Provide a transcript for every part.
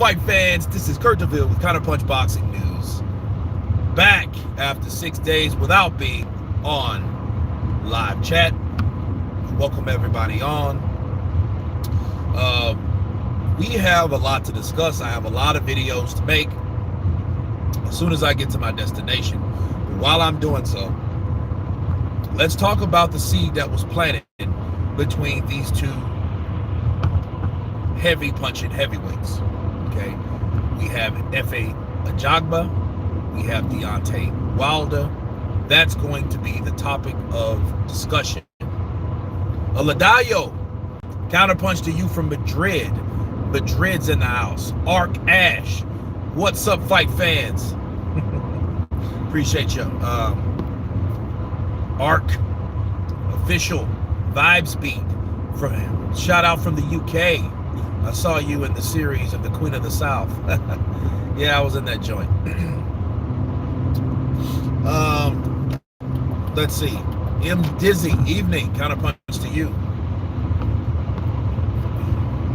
fight fans? This is Kurt DeVille with Counterpunch Boxing News. Back after 6 days without being on live chat. Welcome everybody on. We have a lot to discuss. I have a lot of videos to make as soon as I get to my destination. But while I'm doing so, let's talk about the seed that was planted between these two heavy punching heavyweights. Okay, we have Efe Ajagba, we have Deontay Wilder. That's going to be the topic of discussion. Aladayo, counterpunch to you from Madrid. Madrid's in the house. Arc Ash, what's up, fight fans? Appreciate you. Arc official vibes beat from shout out from the UK. I saw you in the series of the Queen of the South. Yeah, I was in that joint. Let's see. M Dizzy, evening, counterpunch to you.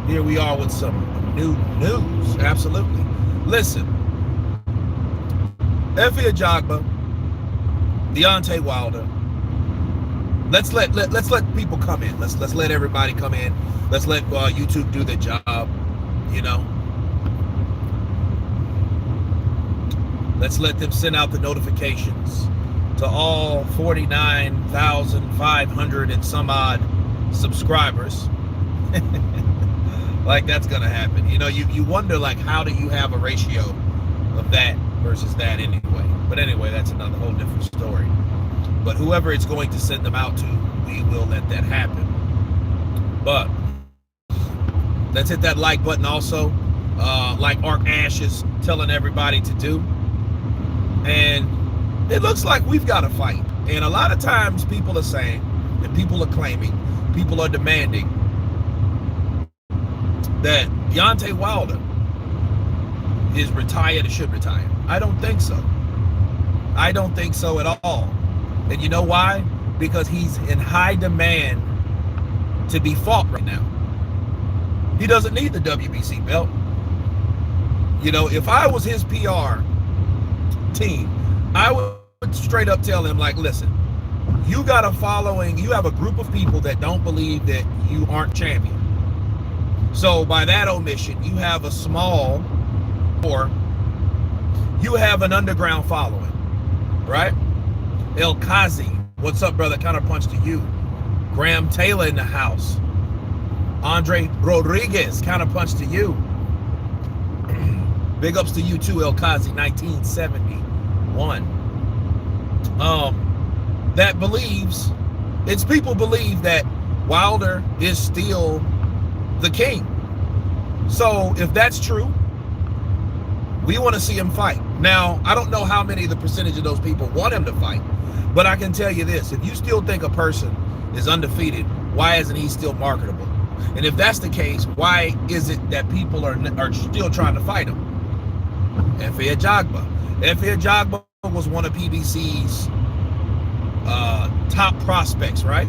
Here we are with some new news. Absolutely. Listen, Efe Ajagba, Deontay Wilder. Let's let people come in. Let's let everybody come in. Let's let YouTube do their job. You know, let's let them send out the notifications to all 49,500 and some odd subscribers. Like that's gonna happen. You know, you wonder, like, how do you have a ratio of that versus that anyway? But anyway, that's another whole different story. But whoever it's going to send them out to, we will let that happen. But let's hit that like button also, like Arc Ash is telling everybody to do. And it looks like we've got a fight. And a lot of times people are saying, and people are claiming, people are demanding that Deontay Wilder is retired or should retire. I don't think so. I don't think so at all. And you know why? Because he's in high demand to be fought right now. He doesn't need the WBC belt. You know, if I was his PR team, I would straight up tell him, like, listen, you got a following, you have a group of people that don't believe that you aren't champion. So by that omission, you have a small, or you have an underground following, right? El Kazi, what's up, brother? Counterpunch to you. Graham Taylor in the house. Andre Rodriguez, counterpunch to you. Big ups to you too, El Kazi, 1971. That believes, it's people believe that Wilder is still the king. So if that's true, we want to see him fight. Now, I don't know how many of the percentage of those people want him to fight, but I can tell you this: if you still think a person is undefeated, why isn't he still marketable? And if that's the case, why is it that people are still trying to fight him? Efe Ajagba. Efe Ajagba was one of PBC's top prospects, right?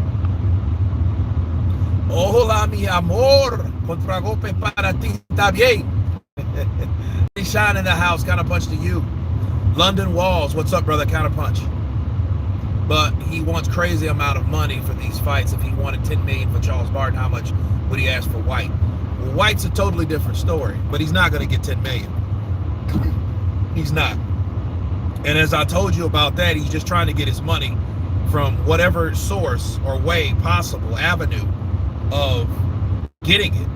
Hola, mi amor. Contragolpe para ti, está bien. Shine in the house, counterpunch to you. London Walls, what's up, brother? Counterpunch. But he wants crazy amount of money for these fights. If he wanted 10 million for Charles Barton, how much would he ask for White? Well, White's a totally different story, but he's not going to get 10 million. He's not. And as I told you about that, he's just trying to get his money from whatever source or way possible, avenue of getting it.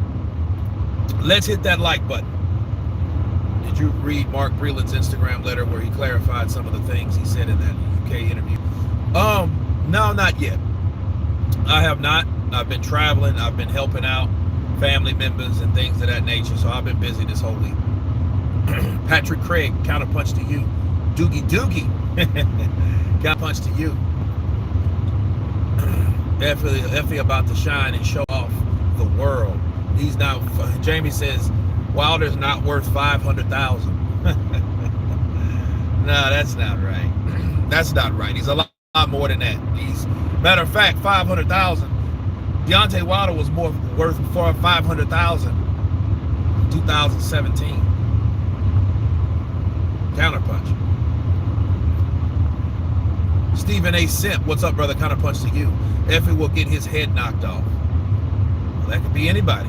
Let's hit that like button. Did you read Mark Breland's Instagram letter where he clarified some of the things he said in that UK interview? No, not yet. I have not. I've been traveling. I've been helping out family members and things of that nature. So I've been busy this whole week. Patrick Craig, counterpunch to you. Doogie. Counterpunch to you. Effie about to shine and show off the world. He's not. Jamie says Wilder's not worth 500,000. No, that's not right. That's not right. He's a lot more than that. He's, matter of fact, 500,000. Deontay Wilder was more worth for 500,000 in 2017. Stephen A. Simp, what's up, brother? Counterpunch to you. Effie will get his head knocked off. Well, that could be anybody.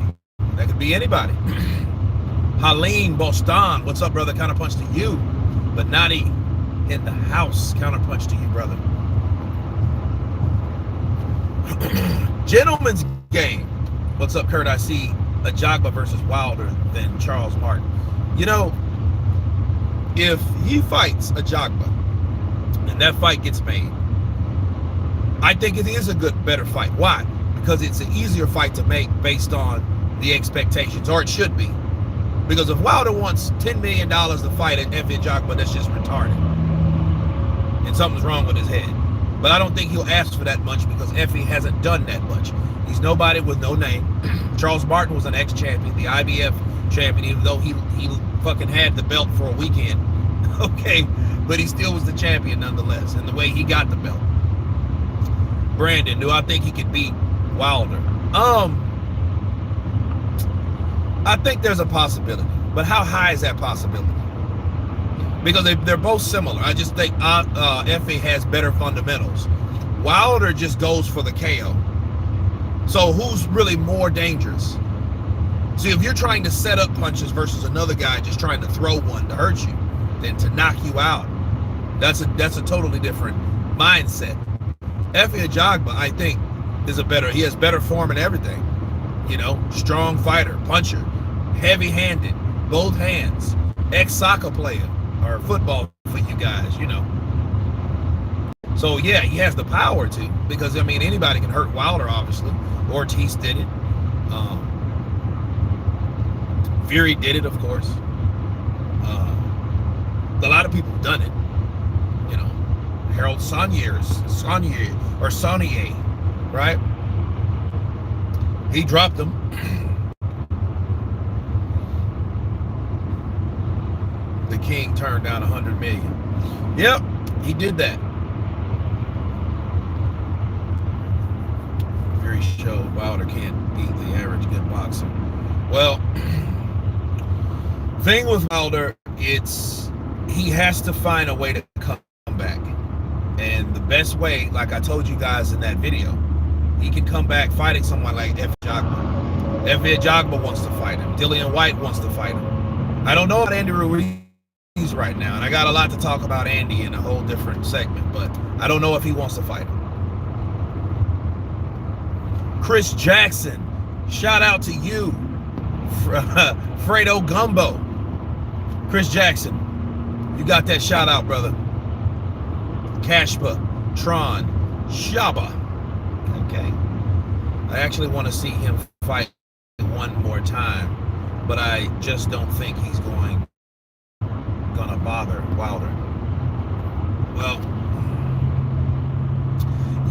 That could be anybody. Haleen Bostan, what's up, brother? Counterpunch to you. But Nadi in the house. Counterpunch to you, brother. Gentleman's game. What's up, Kurt? I see Ajagba versus Wilder than Charles Martin. You know, if he fights Ajagba and that fight gets made, I think it is a better fight. Why? Because it's an easier fight to make based on the expectations, or it should be. Because if Wilder wants $10 million to fight at Effie Ajagba, that's just retarded. And something's wrong with his head. But I don't think he'll ask for that much because Effie hasn't done that much. He's nobody with no name. Charles Martin was an ex-champion, the IBF champion, even though he fucking had the belt for a weekend. Okay, but he still was the champion nonetheless, and the way he got the belt. Brandon, do I think he could beat Wilder? I think there's a possibility, but how high is that possibility? Because they're both similar. I just think Effie has better fundamentals. Wilder just goes for the KO. So who's really more dangerous? See, if you're trying to set up punches versus another guy just trying to throw one to hurt you, then to knock you out, that's a totally different mindset. Effie Ajagba, I think, he has better form in everything. You know, strong fighter, puncher, heavy-handed, both hands, ex-soccer player, or football for you guys, you know. So yeah, he has the power to, because I mean anybody can hurt Wilder, obviously. Ortiz did it. Fury did it, of course. A lot of people have done it. You know, Harold Saunier, right? He dropped him. The king turned down 100 million. Yep, he did that. Very showed Wilder can't beat the average good boxer. Well, thing with Wilder, he has to find a way to come back. And the best way, like I told you guys in that video, he can come back fighting someone like Effie Ajagba. Effie Ajagba wants to fight him. Dillian White wants to fight him. I don't know about Andy Ruiz right now, and I got a lot to talk about Andy in a whole different segment, but I don't know if he wants to fight him. Chris Jackson, shout out to you. Fredo Gumbo. Chris Jackson, you got that shout out, brother. Kashpa, Tron, Shaba. Okay. I actually want to see him fight one more time, but I just don't think he's gonna bother Wilder. Well,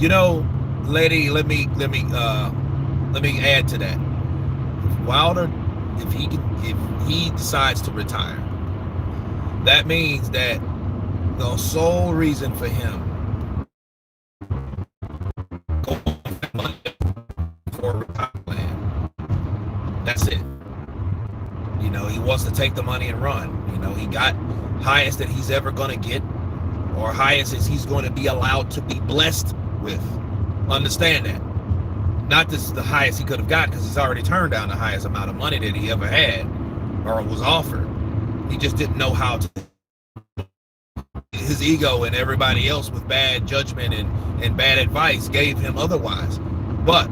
you know, lady, let me add to that. If Wilder, if he decides to retire, that means that the sole reason for him going for a retirement plan, that's it. You know, he wants to take the money and run. You know, he got highest that he's ever going to get, or highest as he's going to be allowed to be blessed with. Understand that. Not this the highest he could have got, because he's already turned down the highest amount of money that he ever had or was offered. He just didn't know how to. His ego and everybody else with bad judgment and bad advice gave him otherwise. But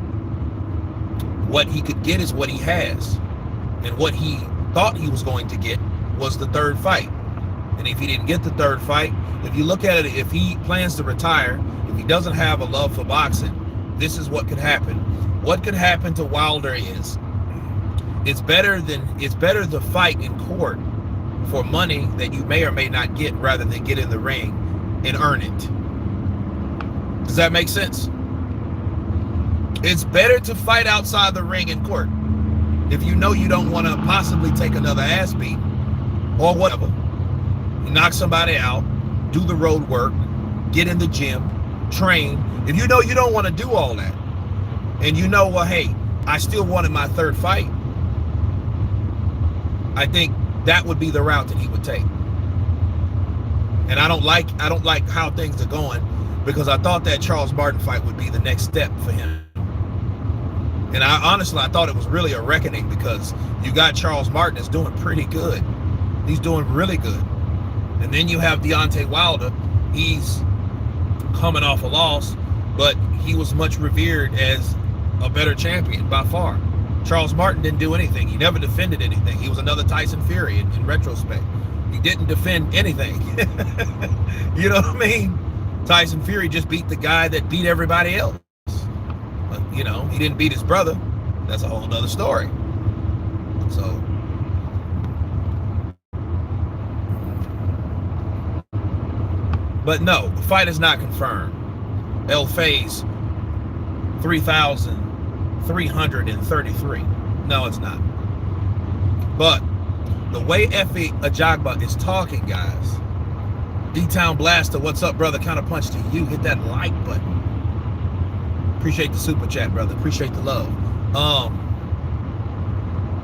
what he could get is what he has. And what he thought he was going to get was the third fight. And if he didn't get the third fight, if you look at it, if he plans to retire, if he doesn't have a love for boxing, this is what could happen. What could happen to Wilder is it's better to fight in court for money that you may or may not get, rather than get in the ring and earn it. Does that make sense? It's better to fight outside the ring in court if you know you don't want to possibly take another ass beat or whatever. You knock somebody out, do the road work, get in the gym, train. If you know you don't want to do all that, and you know, well, hey, I still wanted my third fight, I think that would be the route that he would take. And I don't like how things are going. because I thought that Charles Martin fight would be the next step for him. And I thought it was really a reckoning, because you got Charles Martin is doing pretty good. He's doing really good. And then you have Deontay Wilder. He's coming off a loss, but he was much revered as a better champion by far. Charles Martin didn't do anything. He never defended anything. He was another Tyson Fury in retrospect. He didn't defend anything. You know what I mean? Tyson Fury just beat the guy that beat everybody else. But, you know, he didn't beat his brother. That's a whole nother story. So, but no, the fight is not confirmed. El Fay's 3,333. No, it's not. But the way Efe Ajagba is talking, guys, D-Town Blaster, what's up, brother? Counterpunch to you. Hit that like button. Appreciate the super chat, brother. Appreciate the love.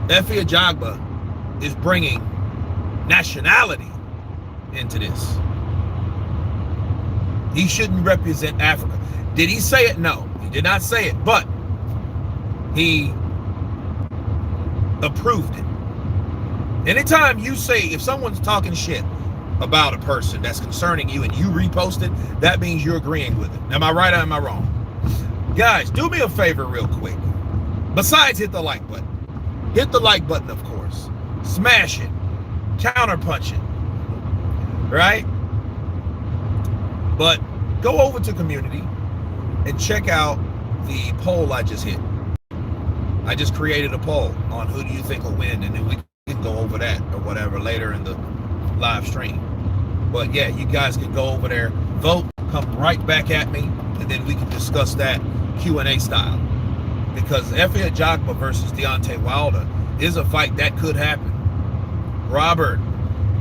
Efe Ajagba is bringing nationality into this. He shouldn't represent Africa. Did he say it? No, he did not say it, but he approved it. Anytime you say, if someone's talking shit about a person that's concerning you and you repost it, that means you're agreeing with it. Am I right or am I wrong? Guys, do me a favor real quick. Besides hit the like button. Hit the like button, of course. Smash it. Counterpunch it. Right? But go over to community and check out the poll I just hit. I just created a poll on who do you think will win, and then we can go over that or whatever later in the live stream. But yeah, you guys can go over there, vote, come right back at me, and then we can discuss that Q&A style. Because Efe Ajagba versus Deontay Wilder is a fight that could happen. Robert,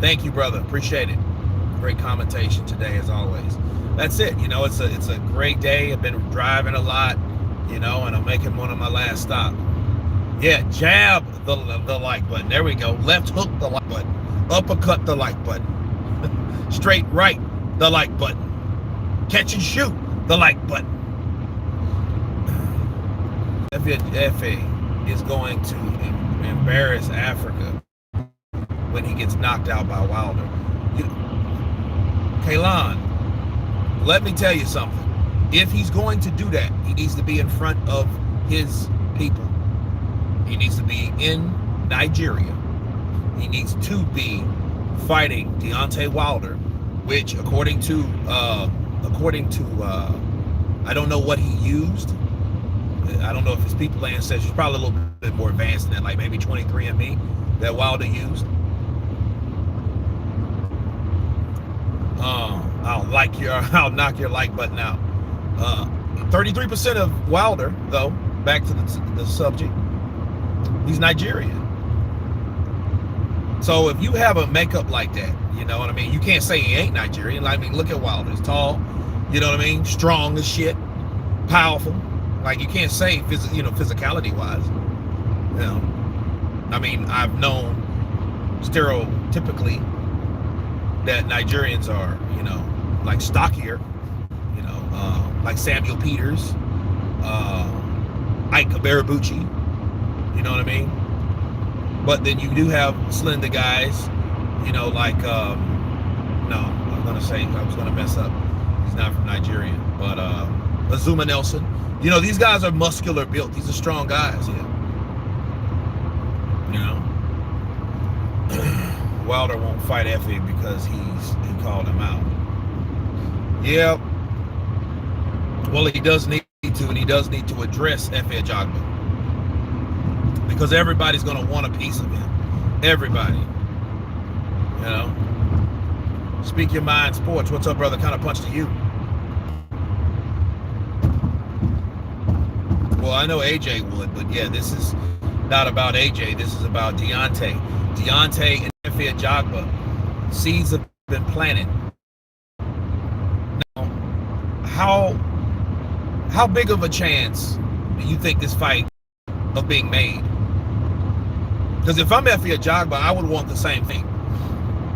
thank you, brother. Appreciate it. Great commentation today, as always. That's it. You know, it's a great day. I've been driving a lot, you know, and I'm making one of my last stops. Yeah, jab the like button. There we go. Left hook the like button. Uppercut the like button. Straight right the like button. Catch and shoot the like button. Efe is going to embarrass Africa when he gets knocked out by Wilder. Kalan, let me tell you something. If he's going to do that, he needs to be in front of his people. He needs to be in Nigeria. He needs to be fighting Deontay Wilder, which according to I don't know what he used. I don't know if his people ancestors, probably a little bit more advanced than that, like maybe 23andMe that Wilder used. I'll knock your like button out. 33% of Wilder, though, back to the subject, he's Nigerian. So if you have a makeup like that, you know what I mean? You can't say he ain't Nigerian. I mean, look at Wilder. He's tall, you know what I mean? Strong as shit, powerful. Like, you can't say, physicality wise. You know, I mean, I've known stereotypically that Nigerians are, you know, like stockier, you know, like Samuel Peters, Ike Barabucci, you know what I mean? But then you do have slender guys, you know, like, no, I was gonna mess up. He's not from Nigeria, but Azuma Nelson. You know, these guys are muscular built. These are strong guys, yeah. You know? Wilder won't fight Efe because he called him out. Yeah. Well, he does need to, and he does need to address Efe Ajagba. Because everybody's going to want a piece of him. Everybody. You know? Speak Your Mind Sports. What's up, brother? Counterpunch to you. Well, I know AJ would, but yeah, this is not about AJ. This is about Deontay. Deontay and Efe Ajagba. Seeds have been planted. Now, how big of a chance do you think this fight of being made? Because if I'm Efe Ajagba, I would want the same thing.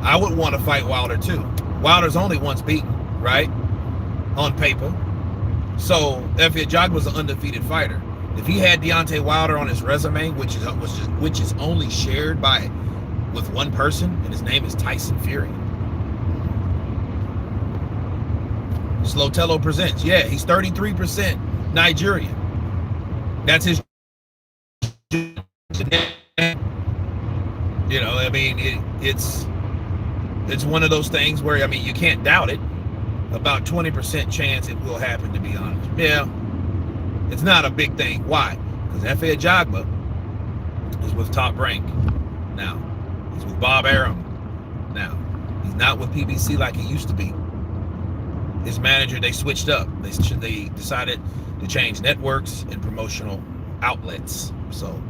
I would want to fight Wilder too. Wilder's only once beaten, right? on paper. So Efe Ajagba was an undefeated fighter. If he had Deontay Wilder on his resume, which is only shared by with one person, and his name is Tyson Fury. Slotello presents. Yeah, he's 33% Nigerian. That's his. I mean, it's one of those things where, I mean, you can't doubt it. About 20% chance it will happen, to be honest. Yeah, it's not a big thing. Why? Because Efe Ajagba is with Top Rank now. He's with Bob Arum now. He's not with PBC like he used to be. His manager, they switched up. They decided to change networks and promotional outlets. So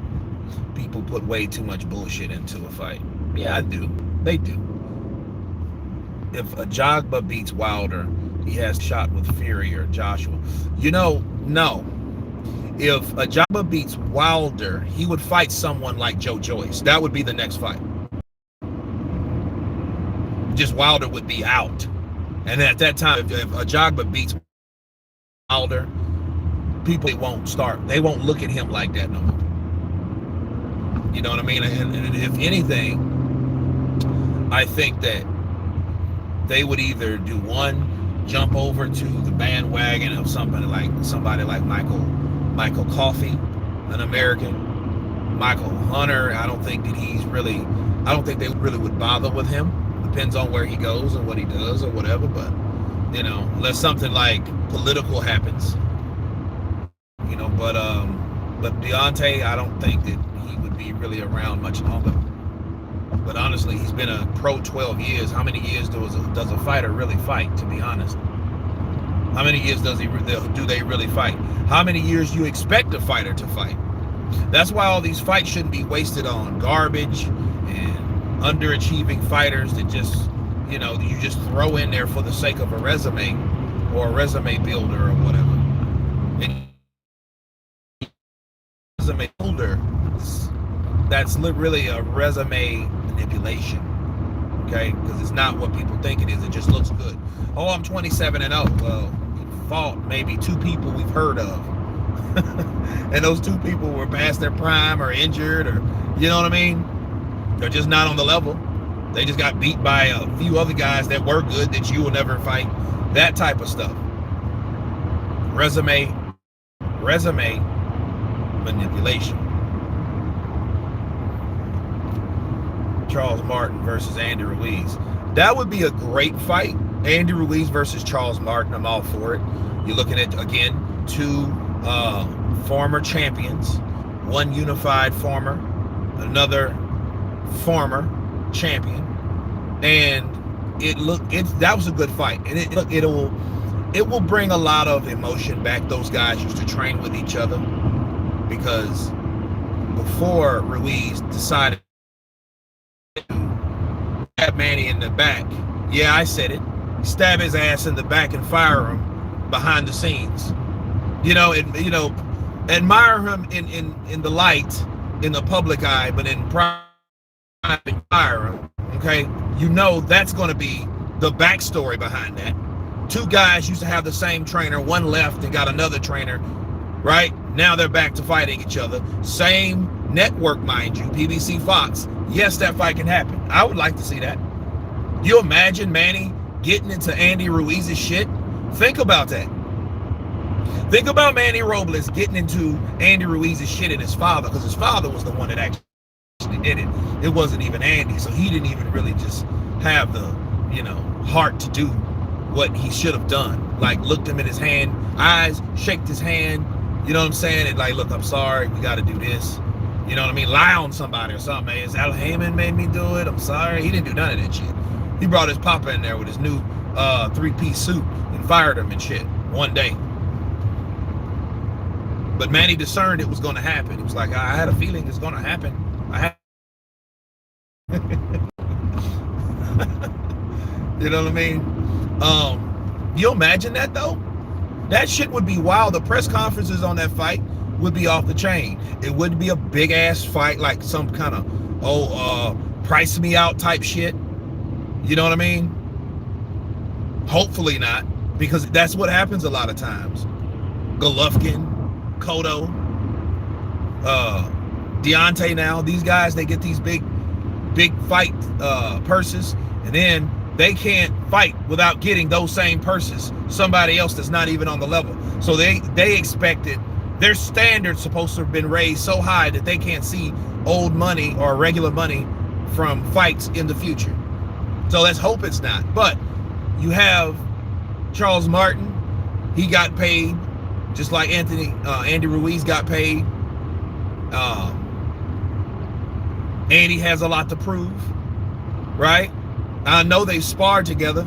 people put way too much bullshit into a fight. Yeah, I do. They do. If Ajagba beats Wilder, he has a shot with Fury or Joshua. No. If Ajagba beats Wilder, he would fight someone like Joe Joyce. That would be the next fight. Just Wilder would be out. And at that time, if Ajagba beats Wilder, people they won't look at him like that no more. You know what I mean? And if anything, I think that they would either do one, jump over to the bandwagon of somebody like Michael Coffey, an American. Michael Hunter, I don't think they really would bother with him. Depends on where he goes and what he does or whatever, but unless something like political happens, but Deontay, I don't think that he would be really around much longer. But honestly, he's been a pro 12 years. How many years does a fighter really fight, to be honest? How many years do they really fight? How many years do you expect a fighter to fight? That's why all these fights shouldn't be wasted on garbage and underachieving fighters that just, you just throw in there for the sake of a resume or a resume builder or whatever. And resume builder, that's really a resume manipulation, okay? Because it's not what people think it is. It just looks good. Oh, I'm 27-0. Well, you fought maybe 2 people we've heard of. And those 2 people were past their prime or injured, or, you know what I mean? They're just not on the level. They just got beat by a few other guys that were good that you will never fight. That type of stuff. Resume manipulation. Charles Martin versus Andy Ruiz. That would be a great fight. Andy Ruiz versus Charles Martin. I'm all for it. You're looking at, again, 2 former champions. One unified former, another former champion. And that was a good fight. And it will bring a lot of emotion back. Those guys used to train with each other, because before Ruiz decided to stab Manny in the back, yeah, I said it, stab his ass in the back and fire him behind the scenes, admire him in the light, in the public eye, but in private fire him. Okay, that's going to be the backstory behind that. 2 guys used to have the same trainer. One left and got another trainer. Right now they're back to fighting each other. Same network, mind you, PBC, Fox. Yes, that fight can happen. I would like to see that. You imagine Manny getting into Andy Ruiz's shit? Think about that. Think about Manny Robles getting into Andy Ruiz's shit and his father, because his father was the one that actually did it. It wasn't even Andy, so he didn't even really just have the, heart to do what he should have done. Like, looked him in his eyes, shaked his hand, you know what I'm saying? And like, look, I'm sorry, we got to do this. You know what I mean? Lie on somebody or something. Hey, Al Heyman made me do it. I'm sorry. He didn't do none of that shit. He brought his papa in there with his new 3-piece suit and fired him and shit one day. But Manny discerned it was going to happen. He was like, I had a feeling it's going to happen. You know what I mean? You imagine that though? That shit would be wild. The press conferences on that fight would be off the chain. It wouldn't be a big ass fight like some kind of price me out type shit. You know what I mean? Hopefully not, because that's what happens a lot of times. Golovkin, Cotto, Deontay now, these guys, they get these big fight purses, and then they can't fight without getting those same purses somebody else that's not even on the level. So they expected, their standards supposed to have been raised so high that they can't see old money or regular money from fights in the future. So let's hope it's not. But you have Charles Martin, he got paid just like Andy Ruiz got paid. Andy has a lot to prove, right? I know they've sparred together.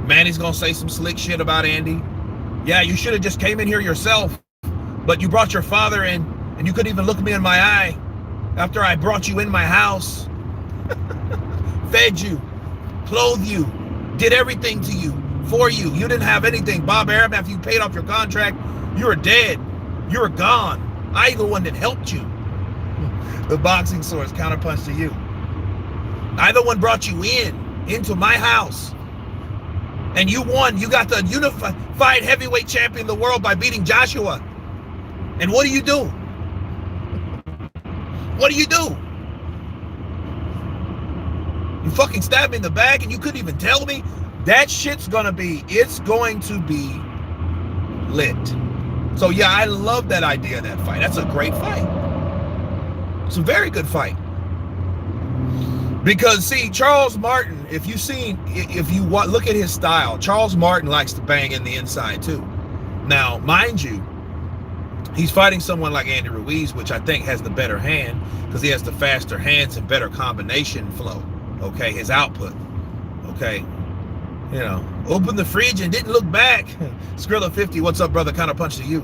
Manny's gonna say some slick shit about Andy. Yeah, you should have just came in here yourself, but you brought your father in and you couldn't even look me in my eye after I brought you in my house. Fed you, clothed you, did everything to you, for you. You didn't have anything. Bob Arum, after you paid off your contract, you were dead. You were gone. I the one that helped you. The boxing source, counterpunch to you. I the one brought you into my house. And you won. You got the unified heavyweight champion of the world by beating Joshua. And what do you do? What do you do? You fucking stabbed me in the back and you couldn't even tell me? That shit's gonna be, it's going to be lit. So yeah, I love that idea of that fight. That's a great fight. It's a very good fight. Because see, Charles Martin, if you look at his style, Charles Martin likes to bang in the inside too. Now, mind you, he's fighting someone like Andy Ruiz, which I think has the better hand because he has the faster hands and better combination flow. Okay, his output. Okay, you know, open the fridge and didn't look back. Skrilla 50, what's up, brother? Counterpunch to you.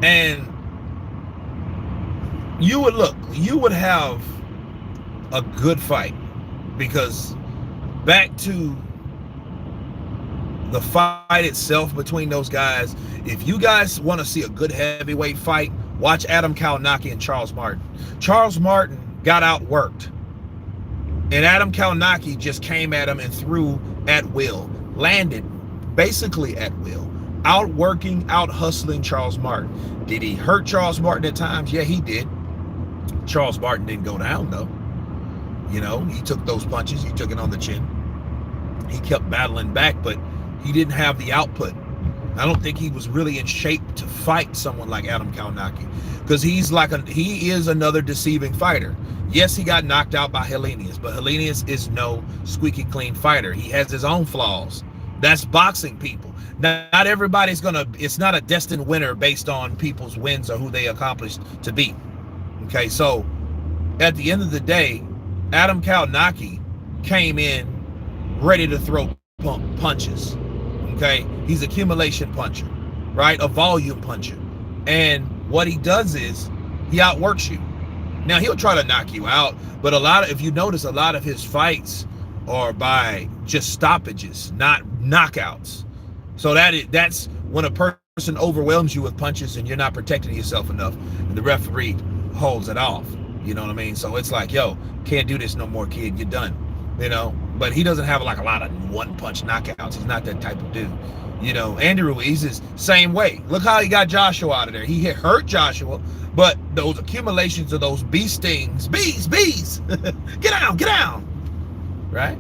And you would have a good fight, because back to the fight itself between those guys, if you guys want to see a good heavyweight fight, watch Adam Kalinacki and Charles Martin. Charles Martin got outworked, and Adam Kalinacki just came at him and threw at will, landed basically at will, outworking, out hustling Charles Martin. Did he hurt Charles Martin at times? Yeah, he did. Charles Martin didn't go down though. You know, he took those punches, he took it on the chin. He kept battling back, but he didn't have the output. I don't think he was really in shape to fight someone like Adam Kalinacki, because he is another deceiving fighter. Yes, he got knocked out by Helenius, but Helenius is no squeaky clean fighter. He has his own flaws. That's boxing, people. Not everybody's it's not a destined winner based on people's wins or who they accomplished to beat. Okay, so at the end of the day, Adam Kalinacki came in ready to throw punches. Okay, he's an accumulation puncher, right? A volume puncher. And what he does is he outworks you. Now he'll try to knock you out, but if you notice, a lot of his fights are by just stoppages, not knockouts. So that's when a person overwhelms you with punches and you're not protecting yourself enough, and the referee holds it off. You know what I mean? So it's like, yo, can't do this no more, kid. You're done. You know, but he doesn't have like a lot of one-punch knockouts. He's not that type of dude. You know, Andy Ruiz is same way. Look how he got Joshua out of there. He hurt Joshua, but those accumulations of those bee stings, bees, get down, right?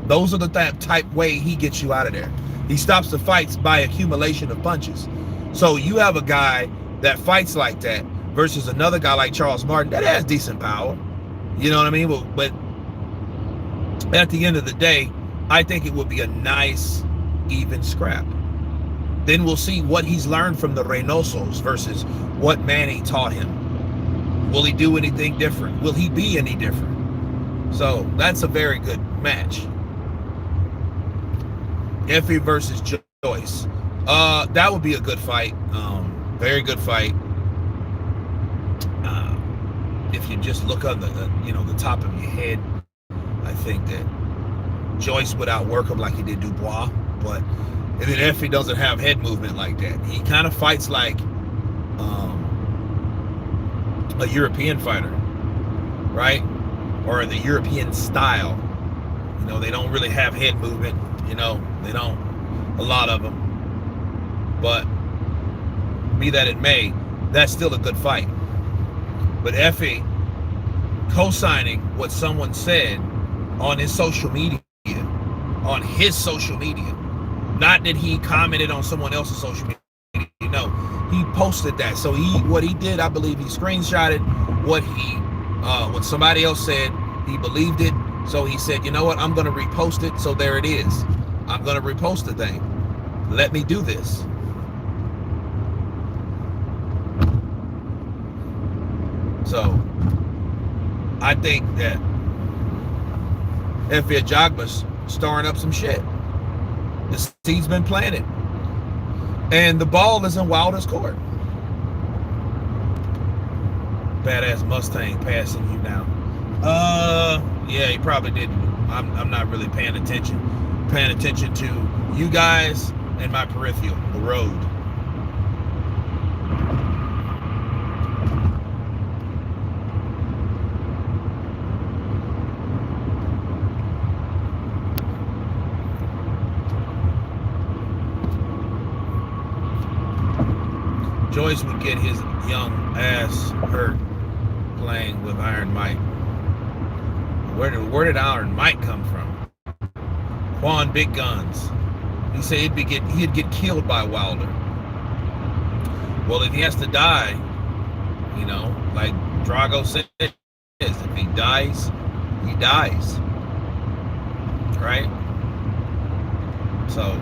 Those are the type way he gets you out of there. He stops the fights by accumulation of punches. So you have a guy that fights like that versus another guy like Charles Martin that has decent power. You know what I mean? But at the end of the day, I think it would be a nice, even scrap. Then we'll see what he's learned from the Reynosos versus what Manny taught him. Will he do anything different? Will he be any different? So that's a very good match. Effie versus Joyce. That would be a good fight. Very good fight. If you just look on the top of your head, I think that Joyce would outwork him like he did Dubois, but and then Effie doesn't have head movement like that. He kind of fights like a European fighter, right? or the European style. You know, they don't really have head movement. You know, they don't. A lot of them. But be that it may, that's still a good fight. But Effie co-signing what someone said on his social media, not that he commented on someone else's social media. You know, he posted that. So what he did, I believe, he screenshotted what somebody else said. He believed it, so he said, you know what, I'm going to repost it. So there it is. I'm going to repost the thing. Let me do this. So I think that Efe Ajagba's stirring up some shit. The seed's been planted. And the ball is in Wilder's court. Badass Mustang passing you now. Yeah, he probably did. I'm not really paying attention. Paying attention to you guys and my peripheral, the road. Joyce would get his young ass hurt playing with Iron Mike. Where did Iron Mike come from? Quan Big Guns. He said he'd get killed by Wilder. Well, if he has to die, you know, like Drago said, if he dies, he dies. Right? So,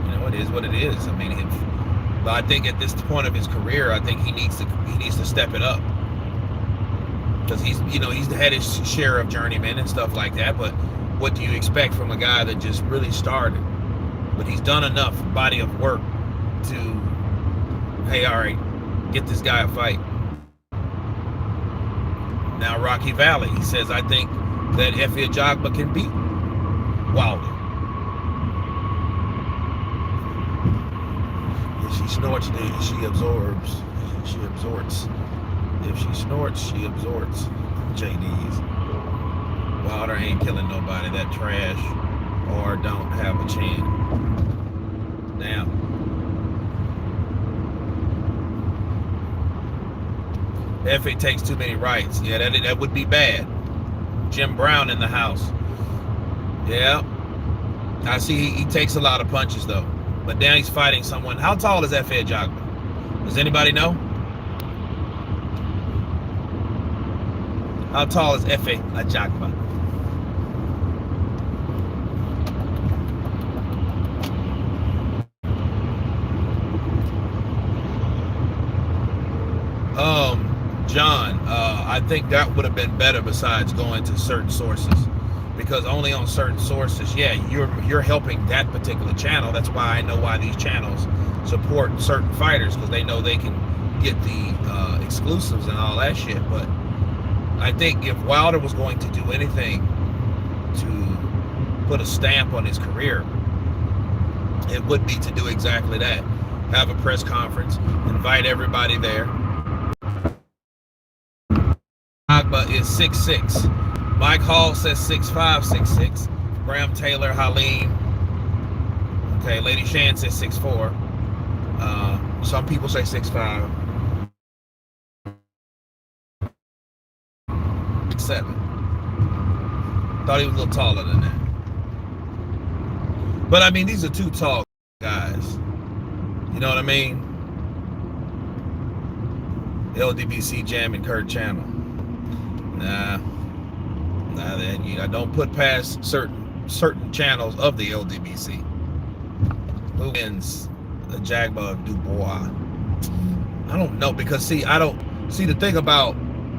you know, it is what it is. I mean, but I think at this point of his career, I think he needs to step it up, because he's had his share of journeymen and stuff like that. But what do you expect from a guy that just really started? But he's done enough body of work to, hey, all right, get this guy a fight. Now Rocky Valley, he says, I think that Efe Ajagba can beat Wilder. She snorts, she absorbs. She absorbs. If she snorts, she absorbs. JD's. Wilder ain't killing nobody. That trash or don't have a chance. Damn. Efe takes too many rights. Yeah, that would be bad. Jim Brown in the house. Yeah. I see he takes a lot of punches though. But now he's fighting someone. How tall is Efe Ajagba? Does anybody know? How tall is Efe Ajagba? John, I think that would have been better besides going to certain sources. Because only on certain sources, yeah, you're helping that particular channel. That's why I know why these channels support certain fighters, because they know they can get the exclusives and all that shit. But I think if Wilder was going to do anything to put a stamp on his career, it would be to do exactly that. Have a press conference, invite everybody there. Ajagba is 6'6". Mike Hall says 6'5", 6'6". Graham Taylor, Halim. Okay, Lady Shan says 6'4". Some people say 6'5". 6'7". Thought he was a little taller than that. But I mean, these are two tall guys. You know what I mean? LDBC Jam and Kurt Channel. Nah, I don't put past certain channels of the LDBC. Who wins? Ajagba of Dubois? I don't know, because see the thing about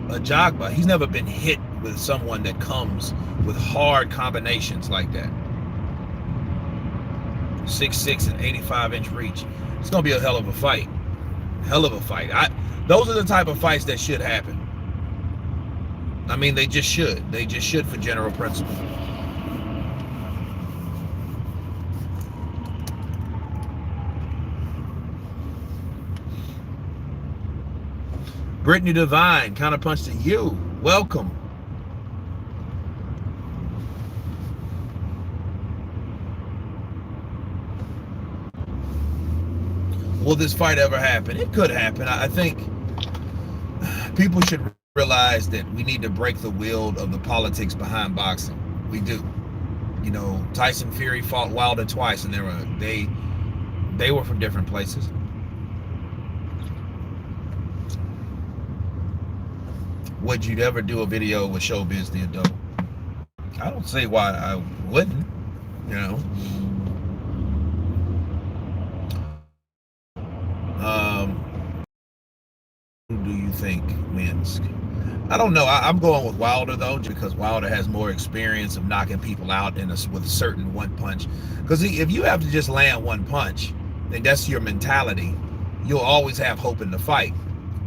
Ajagba, he's never been hit with someone that comes with hard combinations like that. 6'6" and 85-inch reach. It's gonna be a hell of a fight. Hell of a fight. Those are the type of fights that should happen. I mean, they just should. They just should for general principle. Brittany Devine, counterpunch to you. Welcome. Will this fight ever happen? It could happen. I think people should realize that we need to break the wheel of the politics behind boxing. We do. You know, Tyson Fury fought Wilder twice, and they were from different places. Would you ever do a video with Showbiz the Adult? I don't see why I wouldn't. You know. Who do you think wins? I don't know. I'm going with Wilder though, because Wilder has more experience of knocking people out with a certain one punch. Because if you have to just land one punch, then that's your mentality. You'll always have hope in the fight.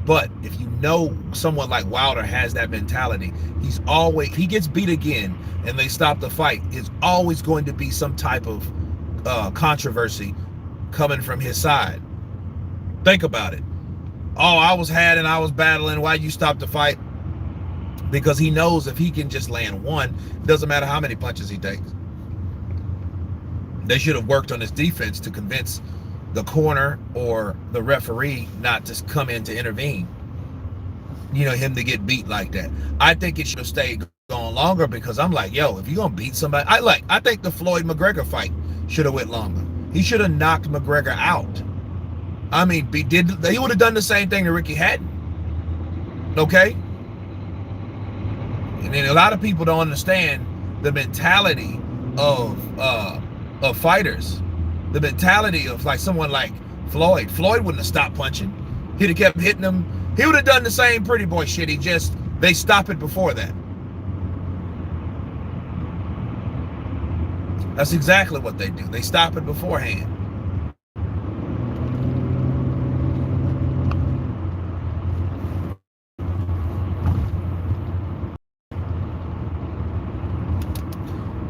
But if you know someone like Wilder has that mentality, if he gets beat again and they stop the fight, it's always going to be some type of controversy coming from his side. Think about it. Oh, I was battling. Why you stop the fight? Because he knows if he can just land one, it doesn't matter how many punches he takes. They should have worked on his defense to convince the corner or the referee not to come in to intervene. You know, him to get beat like that. I think it should have stayed going longer, because I'm like, yo, if you're gonna beat somebody, I think the Floyd McGregor fight should have went longer. He should have knocked McGregor out. I mean, he would have done the same thing to Ricky Hatton. Okay? And then a lot of people don't understand the mentality of fighters. The mentality of like someone like Floyd. Floyd wouldn't have stopped punching. He'd have kept hitting them. He would have done the same pretty boy shit. They stop it before that. That's exactly what they do. They stop it beforehand.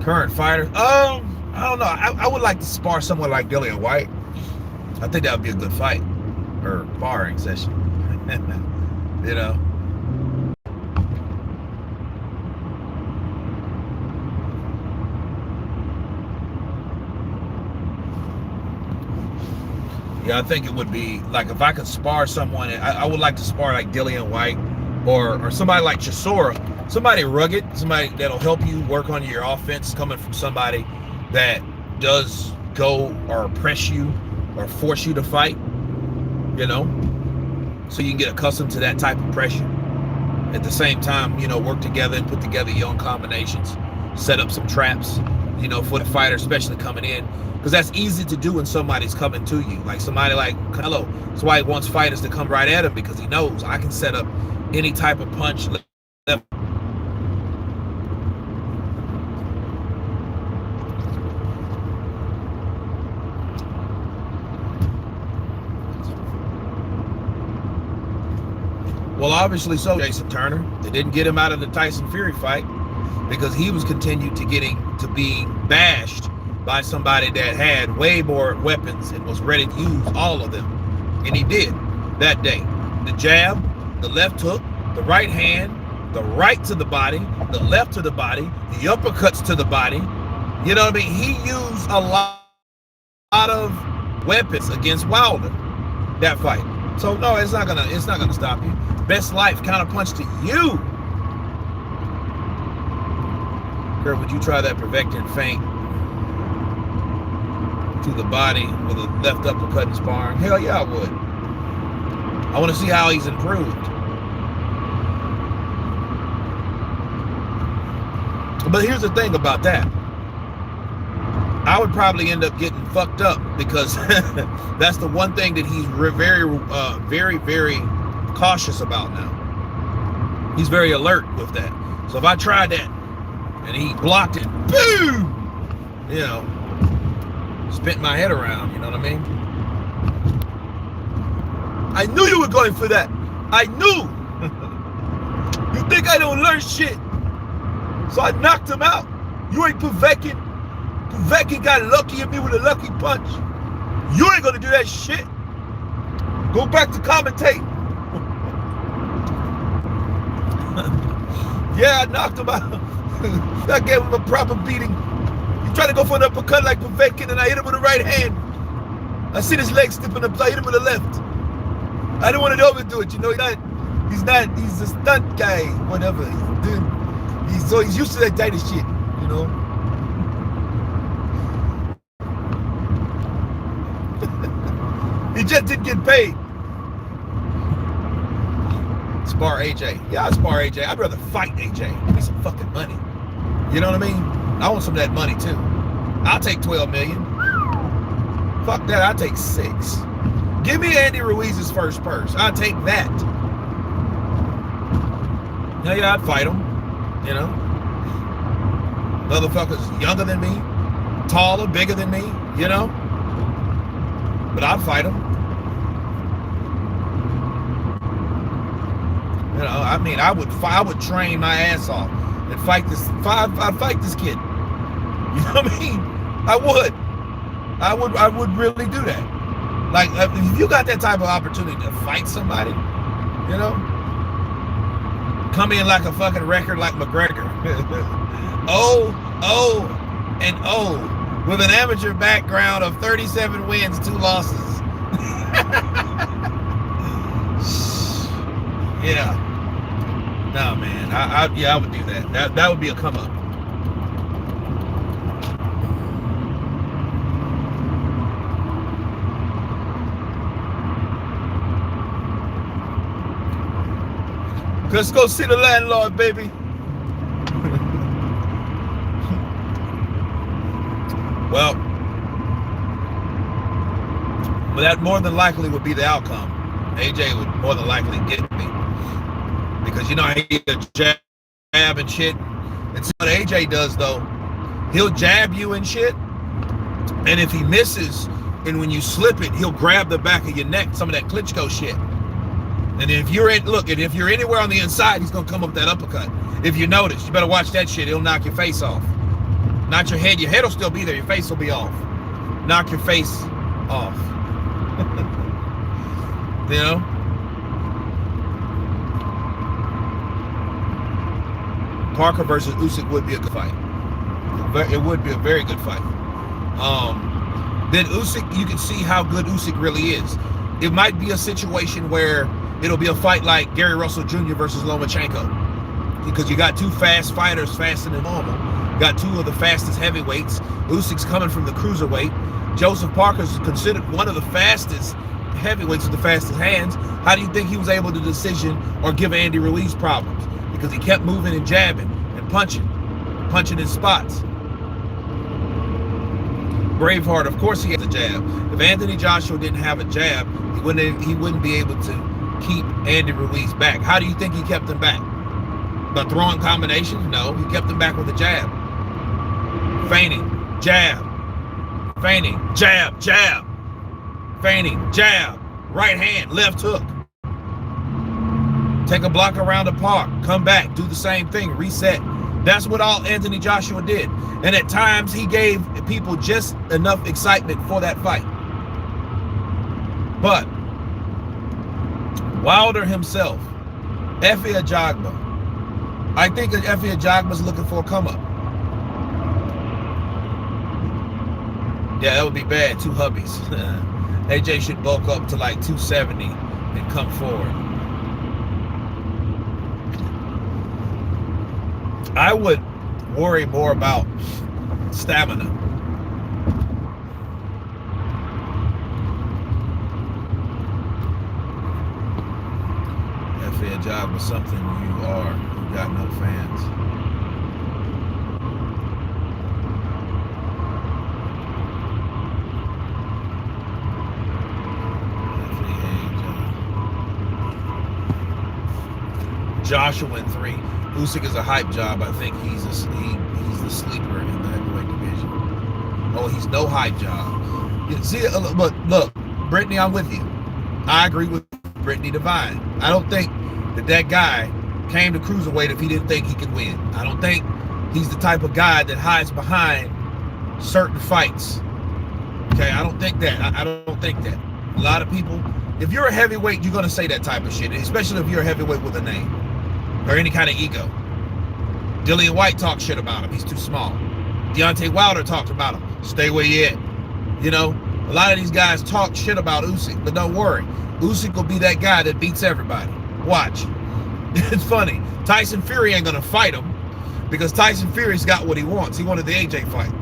Current fighter. I don't know. I would like to spar someone like Dillian White. I think that would be a good fight or sparring session. You know. Yeah, I think it would be like if I could spar someone. I would like to spar like Dillian White or somebody like Chisora. Somebody rugged, somebody that'll help you work on your offense, coming from somebody that does go or press you or force you to fight, you know, so you can get accustomed to that type of pressure. At the same time, you know, work together and put together your own combinations, set up some traps, you know, for the fighter, especially coming in, because that's easy to do when somebody's coming to you. Like somebody like Canelo, that's why he wants fighters to come right at him, because he knows I can set up any type of punch. Well, obviously so, Jason Turner. They didn't get him out of the Tyson Fury fight because he was continued to being bashed by somebody that had way more weapons and was ready to use all of them. And he did that day. The jab, the left hook, the right hand, the right to the body, the left to the body, the uppercuts to the body. You know what I mean? He used a lot of weapons against Wilder that fight. So no, it's not gonna stop you. Best Life counterpunched to you. Kurt, would you try that Provectin feint to the body with a left uppercut and sparring? Hell yeah, I would. I want to see how he's improved. But here's the thing about that. I would probably end up getting fucked up because that's the one thing that he's very, very cautious about now. He's very alert with that. So if I tried that and he blocked it, boom, you know, spit my head around, you know what I mean? I knew you were going for that. I knew. You think I don't learn shit? So I knocked him out. You ain't Puveckin. Puveckin got lucky at me with a lucky punch. You ain't gonna do that shit. Go back to commentate. Yeah, I knocked him out. I gave him a proper beating. He tried to go for an uppercut like Povetkin, and I hit him with the right hand. I seen his leg slipping up. I hit him with the left. I didn't want to overdo it. You know, he's a stunt guy, whatever. He's used to that type of shit, you know. He just didn't get paid. Spar AJ. Yeah, I spar AJ. I'd rather fight AJ. Give me some fucking money. You know what I mean? I want some of that money too. I'll take 12 million. Fuck that, I'll take 6. Give me Andy Ruiz's first purse. I'll take that. Yeah, I'd fight him. You know? Motherfuckers younger than me, taller, bigger than me, you know? But I'd fight him. You know, I mean, I would train my ass off and fight this. I'd fight this kid. You know what I mean? I would really do that. Like, if you got that type of opportunity to fight somebody, you know, come in like a fucking record like McGregor. 0-0 with an amateur background of 37 wins, 2 losses. Yeah. No, man. I would do that. That would be a come up. Let's go see the landlord, baby. Well, that more than likely would be the outcome. AJ would more than likely get me. Because you know he jab and shit. And see what AJ does though, he'll jab you and shit. And if he misses, and when you slip it, he'll grab the back of your neck, some of that Klitschko shit. And if you're if you're anywhere on the inside, he's gonna come up with that uppercut. If you notice, you better watch that shit. He'll knock your face off. Not your head. Your head will still be there. Your face will be off. Knock your face off. You know? Parker versus Usyk would be a good fight. It would be a very good fight. Then Usyk, you can see how good Usyk really is. It might be a situation where it'll be a fight like Gary Russell Jr. versus Lomachenko. Because you got 2 fast fighters, faster than normal. You got 2 of the fastest heavyweights. Usyk's coming from the cruiserweight. Joseph Parker's considered one of the fastest heavyweights with the fastest hands. How do you think he was able to decision or give Andy Ruiz problems? Because he kept moving and jabbing and punching in spots. Braveheart, of course he has a jab. If Anthony Joshua didn't have a jab, he wouldn't be able to keep Andy Ruiz back. How do you think he kept him back? By throwing combinations? No, he kept him back with a jab. Feigning, jab. Feigning, jab, jab. Feigning, jab. Right hand, left hook. Take a block around the park, come back, do the same thing, reset. That's what all Anthony Joshua did. And at times he gave people just enough excitement for that fight. But Wilder himself, Efe Ajagba, I think that Efe Ajagba's looking for a come up. Yeah, that would be bad. 2 hubbies. AJ should bulk up to like 270 and come forward. I would worry more about stamina. Efe Ajagba, something you are. You got no fans. Joshua in 3. Usyk is a hype job. I think he's the sleeper in the heavyweight division. Oh, he's no hype job. See, but look, Brittany, I'm with you. I agree with Brittany Devine. I don't think that guy came to cruiserweight if he didn't think he could win. I don't think he's the type of guy that hides behind certain fights. Okay, I don't think that. I don't think that. A lot of people, if you're a heavyweight, you're going to say that type of shit, especially if you're a heavyweight with a name or any kind of ego. Dillian White talked shit about him. He's too small. Deontay Wilder talked about him. Stay where you at. You know, a lot of these guys talk shit about Usyk, but don't worry. Usyk will be that guy that beats everybody. Watch. It's funny. Tyson Fury ain't going to fight him because Tyson Fury's got what he wants. He wanted the AJ fight.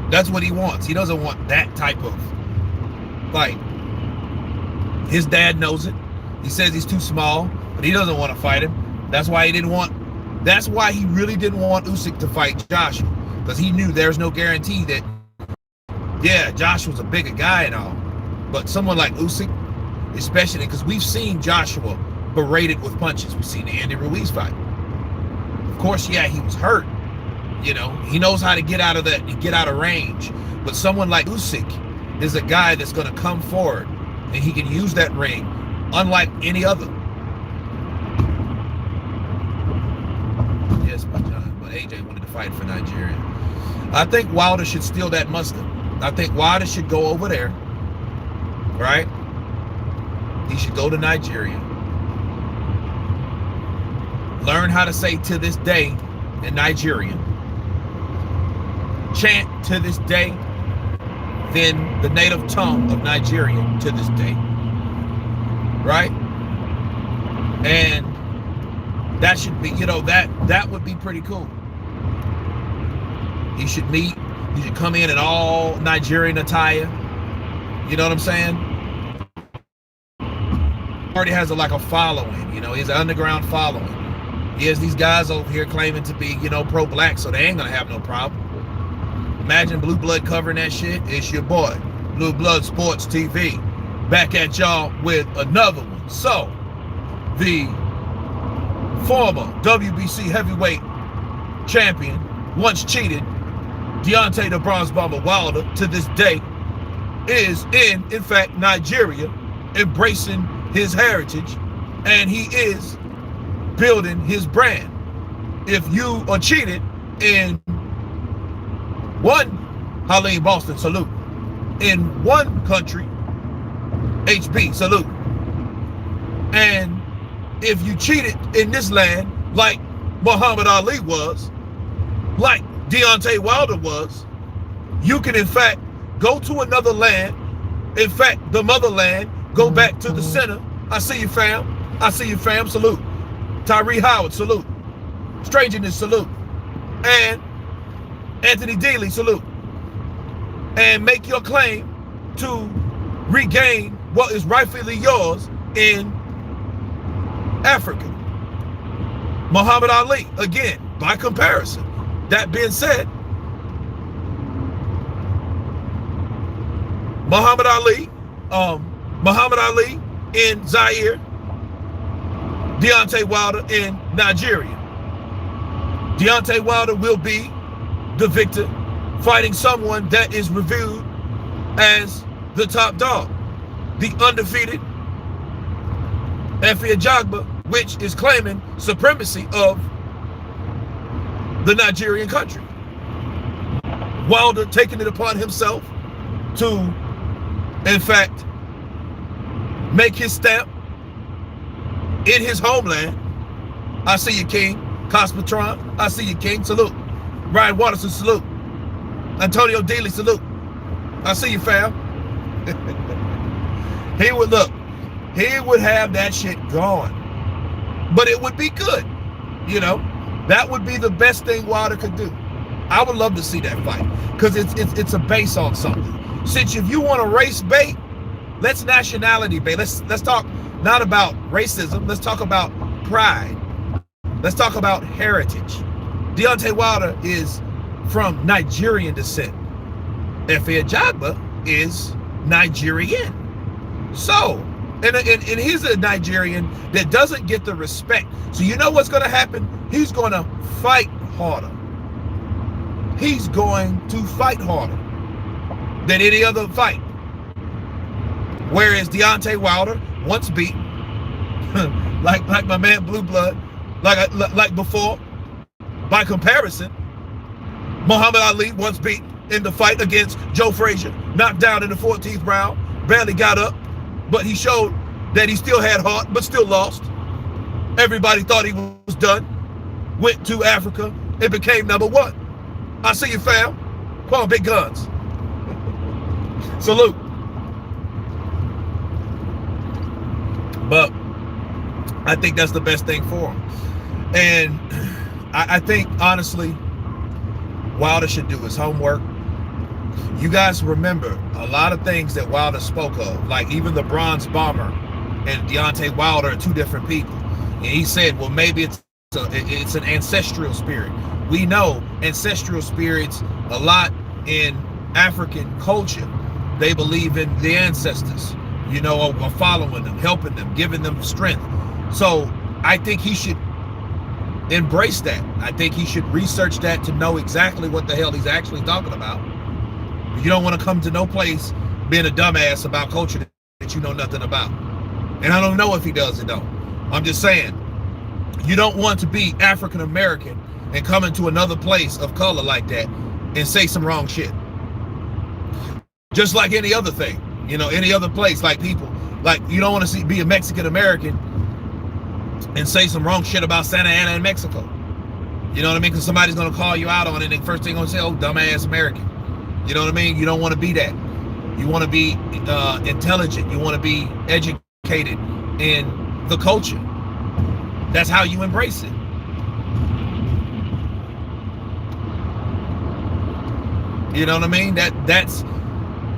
That's what he wants. He doesn't want that type of fight. His dad knows it. He says he's too small, but he doesn't want to fight him. That's why he really didn't want Usyk to fight Joshua, because he knew there's no guarantee that, yeah, Joshua's a bigger guy and all, but someone like Usyk, especially because we've seen Joshua berated with punches. We've seen the Andy Ruiz fight. Of course, yeah, he was hurt. You know, he knows how to get out of that, get out of range. But someone like Usyk is a guy that's going to come forward and he can use that ring unlike any other. Yes, but AJ wanted to fight for Nigeria. I think Wilder should steal that mustard. I think Wilder should go over there, right? He should go to Nigeria. Learn how to say "to this day" in Nigerian. Chant "to this day" then the native tongue of Nigeria, "to this day." Right? And that should be, you know, that would be pretty cool. You should come in all Nigerian attire. You know what I'm saying? Already has like a following, you know, he's an underground following. He has these guys over here claiming to be, you know, pro-black, so they ain't gonna have no problem. Imagine Blue Blood covering that shit. It's your boy, Blue Blood Sports TV, back at y'all with another one. So, the former WBC heavyweight champion, once cheated, Deontay the Bronze Bomber Wilder, to this day, is in fact, Nigeria, embracing his heritage, and he is building his brand. If you are cheated in one, Halim Boston, salute. In one country, HB, salute. And if you cheated in this land, like Muhammad Ali was, like Deontay Wilder was, you can in fact go to another land, in fact, the motherland, go back to the center. I see you, fam. I see you, fam. Salute. Tyree Howard, salute. Strangeness, salute. And Anthony Daly, salute. And make your claim to regain what is rightfully yours in Africa. Muhammad Ali, again, by comparison. That being said, Muhammad Ali in Zaire, Deontay Wilder in Nigeria. Deontay Wilder will be the victor, fighting someone that is reviewed as the top dog, the undefeated Ajagba, which is claiming supremacy of the Nigerian country. Wilder taking it upon himself to, in fact, make his stamp in his homeland. I see you, King. Cosmotron, I see you, King. Salute. Ryan Watterson, salute. Antonio Daly, salute. I see you, fam. He would have that shit going. But it would be good. You know, that would be the best thing Wilder could do. I would love to see that fight, because it's a base on something. Since if you want a race bait, let's nationality bait. Let's talk not about racism. Let's talk about pride. Let's talk about heritage. Deontay Wilder is from Nigerian descent. Ajagba is Nigerian. So, and he's a Nigerian that doesn't get the respect. So you know what's going to happen? He's going to fight harder. He's going to fight harder than any other fight. Whereas Deontay Wilder, once beat, like my man Blue Blood, like before, by comparison, Muhammad Ali once beat in the fight against Joe Frazier, knocked down in the 14th round, barely got up, but he showed that he still had heart, but still lost. Everybody thought he was done. went to Africa and became #1. I see you, fam. Come on, big guns. Salute. But I think that's the best thing for him. And I think, honestly, Wilder should do his homework. You guys remember a lot of things that Wilder spoke of, like even the Bronze Bomber and Deontay Wilder are two different people. And he said, well, maybe it's an ancestral spirit. We know ancestral spirits a lot in African culture. They believe in the ancestors, you know, or following them, helping them, giving them strength. So I think he should embrace that. I think he should research that to know exactly what the hell he's actually talking about. You don't want to come to no place being a dumbass about culture that you know nothing about. And I don't know if he does or don't. I'm just saying, you don't want to be African American and come into another place of color like that and say some wrong shit. Just like any other thing, you know, any other place, like people, like you don't want to be a Mexican American and say some wrong shit about Santa Ana in Mexico. You know what I mean? Because somebody's going to call you out on it, and the first thing they're going to say, oh, dumbass American. You know what I mean? You don't want to be that. You want to be intelligent. You want to be educated in the culture. That's how you embrace it. You know what I mean? That's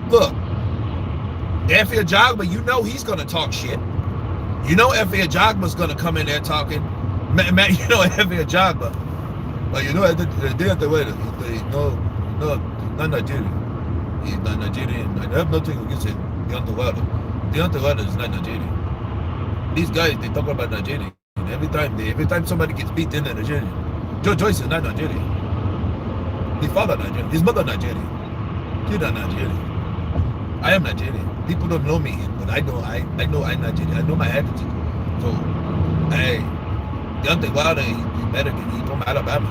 look, Efe Ajagba, you know he's gonna talk shit. You know Efe Ajagba's gonna come in there talking. Man, you know Efe Ajagba. But you know at the Deontay Wilder, no, not Nigerian. He's not Nigerian. I have nothing against it. Deontay Wilder. Deontay Wilder is not Nigerian. These guys, they talk about Nigerian. And every time somebody gets beat, they're Nigerian. Joe Joyce is not Nigerian. His father Nigerian. His mother Nigerian. He's not Nigerian. I am Nigerian. People don't know me, but I know I'm Nigerian. I know my attitude. So, hey, Deontay Wilder, he's American. He's from Alabama.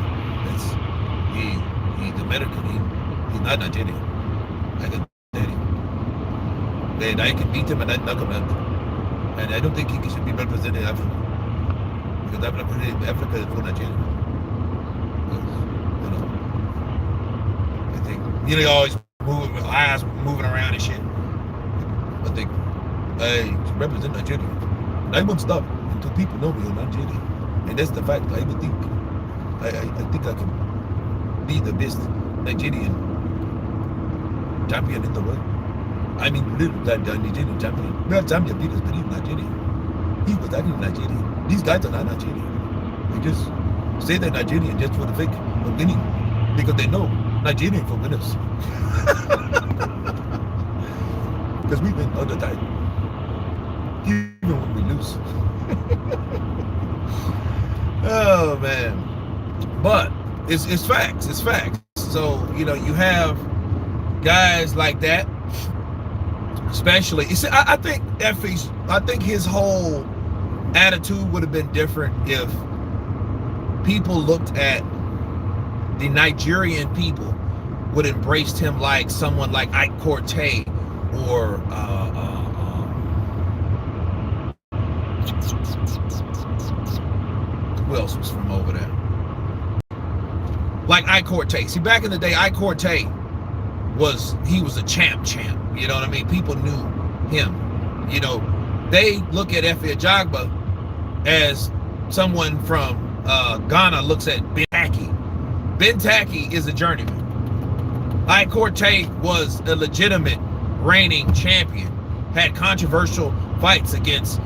He's American. He's not Nigerian. I can tell you. And I can beat him and I knock him out. And I don't think he should be representing Africa. Because Africa is for Nigeria. You know, I think, you know, always eyes moving around and shit. I think I represent Nigeria. And I won't stop until people know me in Nigeria. And that's the fact. I would think I think I can be the best Nigerian champion in the world. I mean, Nigerian champion. We have champion beat us, but he's Nigerian. He was actually Nigerian. These guys are not Nigerian. They just say they're Nigerian just for the fake of winning. Because they know Nigerian for winners. Because we win all the time. Even when we lose. Oh man. But it's facts. It's facts. So, you know, you have guys like that. Especially, you see, I think his whole attitude would have been different if people looked at the Nigerian people would have embraced him like someone like Ike Cortez or who else was from over there? Like Ike Cortez. See, back in the day, Ike Cortez was a champ. You know what I mean? People knew him. You know, they look at Efe Ajagba as someone from Ghana looks at Ben Taki. Ben Taki is a journeyman. Ike Cortez was a legitimate reigning champion. Had controversial fights against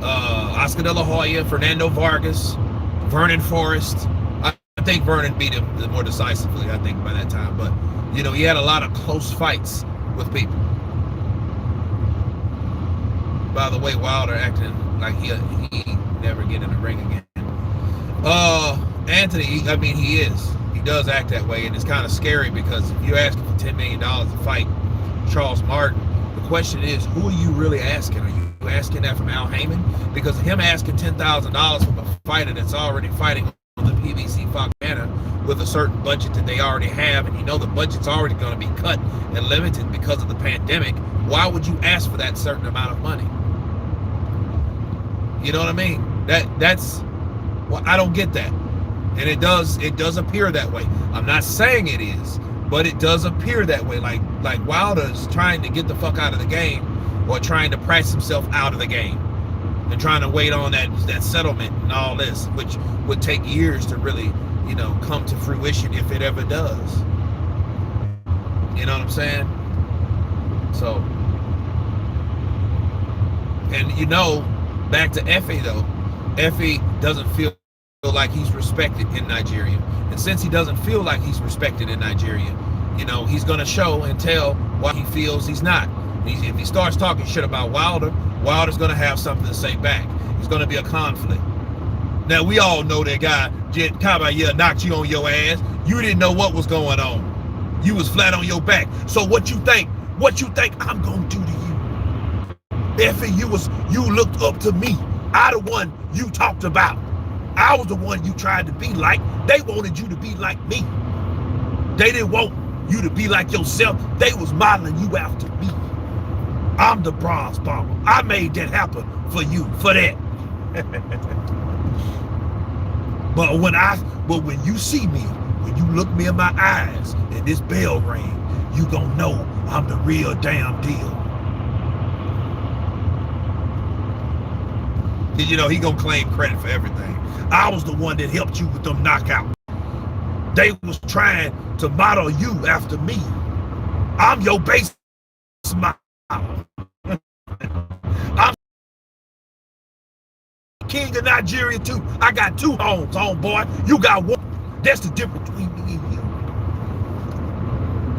Oscar De La Hoya, Fernando Vargas, Vernon Forrest. I think Vernon beat him more decisively, I think, by that time. But, you know, he had a lot of close fights with people. By the way, Wilder acting like he never get in the ring again. Anthony, I mean, he does act that way, and it's kind of scary because if you're asking for $10 million to fight Charles Martin, the question is, who are you really asking? Are you asking that from Al Heyman? Because him asking $10,000 from a fighter that's already fighting on the PBC Fox banner with a certain budget that they already have, and you know the budget's already going to be cut and limited because of the pandemic, why would you ask for that certain amount of money? You know what I mean? That's well, I don't get that. And it does appear that way. I'm not saying it is, but it does appear that way. Like Wilder's trying to get the fuck out of the game, or trying to price himself out of the game, and trying to wait on that settlement and all this, which would take years to really, come to fruition if it ever does. You know what I'm saying? So, and back to Effie though. Effie doesn't feel like he's respected in Nigeria. And since he doesn't feel like he's respected in Nigeria, he's going to show and tell why he feels he's not. If he starts talking shit about Wilder, Wilder's going to have something to say back. It's going to be a conflict. Now, we all know that guy, Kaba, knocked you on your ass. You didn't know what was going on. You was flat on your back. So what you think I'm going to do to you? Effie, you looked up to me. I the one you talked about. I was the one you tried to be like. They wanted you to be like me. They didn't want you to be like yourself. They was modeling you after me. I'm the bronze bomber. I made that happen for you, for that. But when you see me, when you look me in my eyes and this bell ring, you gonna know I'm the real damn deal. He gonna claim credit for everything. I was the one that helped you with them knockouts. They was trying to model you after me. I'm your base model. I'm king of Nigeria too. I got 2 homes, homeboy. You got 1. That's the difference between me and you.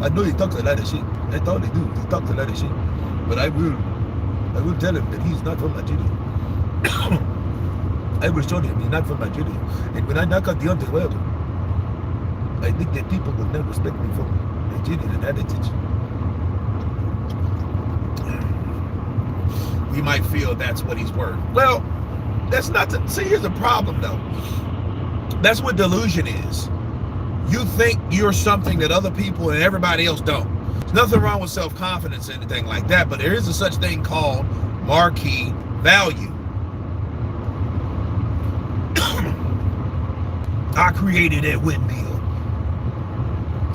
I know he talks a lot of shit. That's all they do. He talks a lot of shit. But I will tell him that he's not from Nigeria. I will show him he's not from Nigeria. And when I knock out Deontay, well, I think that people will not respect me for Nigerian and heritage. We might feel that's what he's worth. Well, that's not see, here's the problem though. That's what delusion is. You think you're something that other people and everybody else don't. There's nothing wrong with self-confidence or anything like that, but there is a such thing called marquee value. I created that windmill.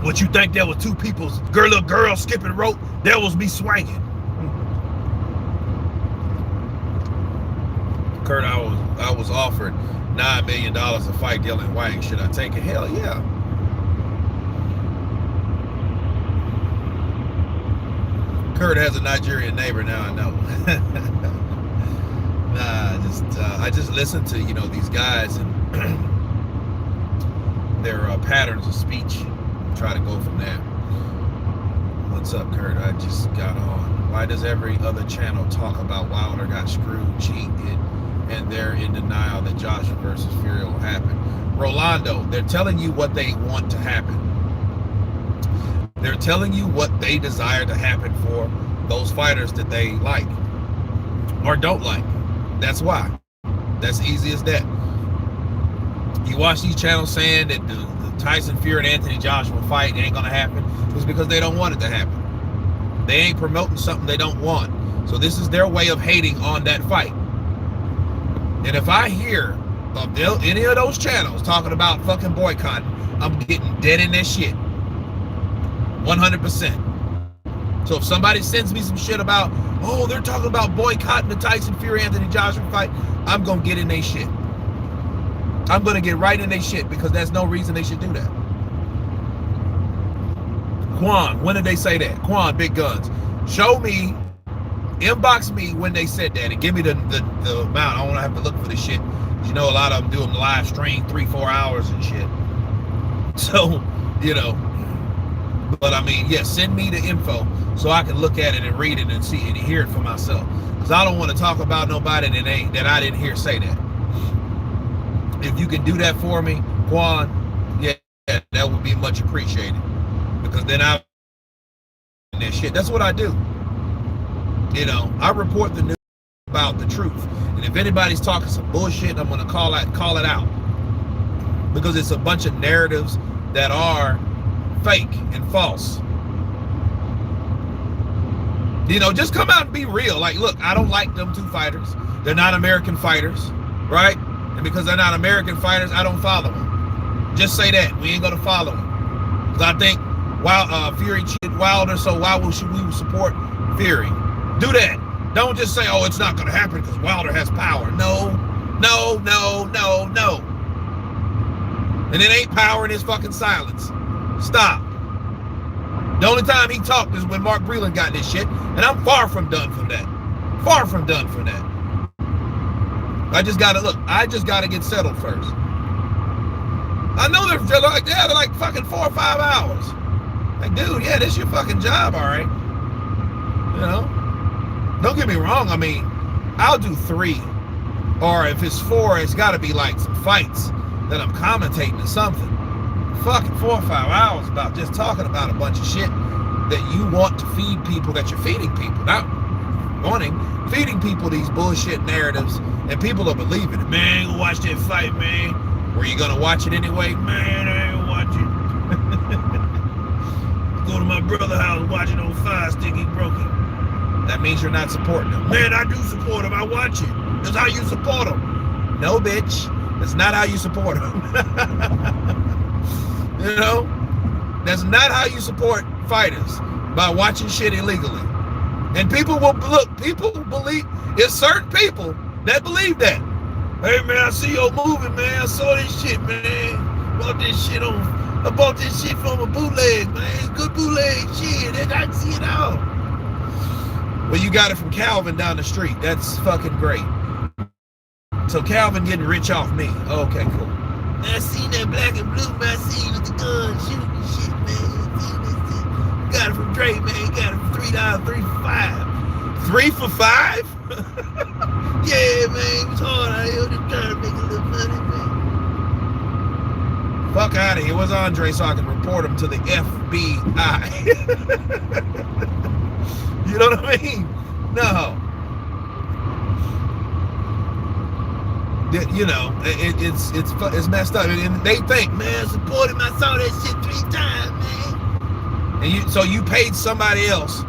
What you think there was 2 people's little girl skipping rope? That was me swinging. Kurt, I was offered $9 million to fight Dylan White. Should I take it? Hell yeah. Kurt has a Nigerian neighbor now, I know. I just listen to these guys and their patterns of speech. Try to go from there. What's up, Kurt? I just got on. Why does every other channel talk about Wilder got screwed, cheated, and they're in denial that Joshua versus Fury will happen? Rolando, they're telling you what they want to happen. They're telling you what they desire to happen for those fighters that they like or don't like. That's why. That's easy as that. You watch these channels saying that the Tyson Fury and Anthony Joshua fight ain't gonna happen. It's because they don't want it to happen. They ain't promoting something they don't want. So this is their way of hating on that fight. And if I hear of any of those channels talking about fucking boycotting, I'm getting dead in that shit. 100%. So if somebody sends me some shit about, oh, they're talking about boycotting the Tyson Fury Anthony Joshua fight, I'm gonna get in their shit. I'm gonna get right in their shit because there's no reason they should do that. Quan, when did they say that? Quan, big guns. Show me, inbox me when they said that and give me the amount. I don't wanna have to look for this shit. A lot of them do them live stream 3-4 hours and shit. So, but I mean, yeah, send me the info so I can look at it and read it and see it and hear it for myself. Because I don't want to talk about nobody that I didn't hear say that. If you can do that for me, Quan, yeah, that would be much appreciated. Because then I that shit. That's what I do. I report the news about the truth. And if anybody's talking some bullshit, I'm gonna call it out. Because it's a bunch of narratives that are fake and false. Just come out and be real. Like, look, I don't like them 2 fighters. They're not American fighters, right? And because they're not American fighters, I don't follow them. Just say that. We ain't gonna follow him. Because I think Fury cheated Wilder, so why should we support Fury? Do that. Don't just say, oh, it's not gonna happen because Wilder has power. No. And it ain't power in his fucking silence. Stop. The only time he talked is when Mark Breland got this shit, and I'm far from done from that. Far from done from that. I just gotta get settled first. I know they're like fucking 4 or 5 hours. Like, dude, yeah, this is your fucking job, all right. You know? Don't get me wrong, I mean, I'll do 3. Or if it's 4, it's gotta be like some fights that I'm commentating or something. Fucking 4 or 5 hours about just talking about a bunch of shit that you want to feed people, that you're feeding people. Not feeding people these bullshit narratives, and people are believing it. Man, I ain't gonna watch that fight, man. Were you gonna watch it anyway? Man, I ain't gonna watch it. Go to my brother's house, watch it on Fire Stick, he broke it. That means you're not supporting him. Man, I do support him, I watch it. That's how you support him. No, bitch. That's not how you support him. You know? That's not how you support fighters, by watching shit illegally. And people believe, there's certain people that believe that. Hey man, I see your movie, man. I saw this shit, man. I bought this shit from a bootleg, man. Good bootleg shit. I can see it all. Well, you got it from Calvin down the street. That's fucking great. So Calvin getting rich off me. Okay, cool. I seen that black and blue, man. I seen you with the gun shooting and shit, man. Got it from Dre, man. Got it for $3, 3 for $5. 3 for $5? Yeah, man. It was hard out here. Just trying to make a little money, man. Fuck out of here. Where's Andre so I can report him to the FBI? You know what I mean? No. You know, it's messed up. And they think, man, support him. I saw that shit 3 times, man. And you paid somebody else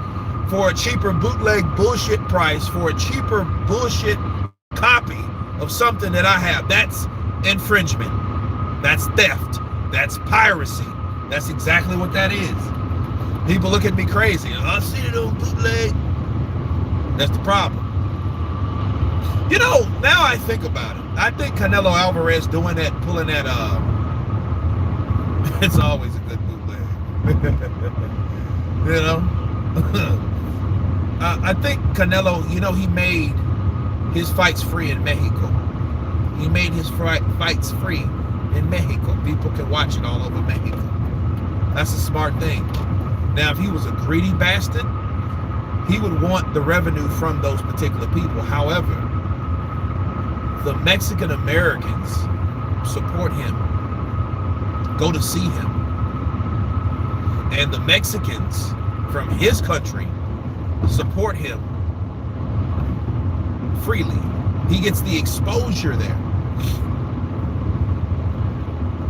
for a cheaper bootleg bullshit price for a cheaper bullshit copy of something that I have. That's infringement. That's theft. That's piracy. That's exactly what that is. People look at me crazy. I see it on bootleg. That's the problem. You know, now I think about it. I think Canelo Alvarez doing that, pulling that, it's always a good bootleg. You know? I think Canelo, you know, he made his fights free in Mexico. He made his fights free in Mexico. People can watch it all over Mexico. That's a smart thing. Now, if he was a greedy bastard, he would want the revenue from those particular people. However, the Mexican Americans support him, go to see him. And the Mexicans from his country support him freely. He gets the exposure there.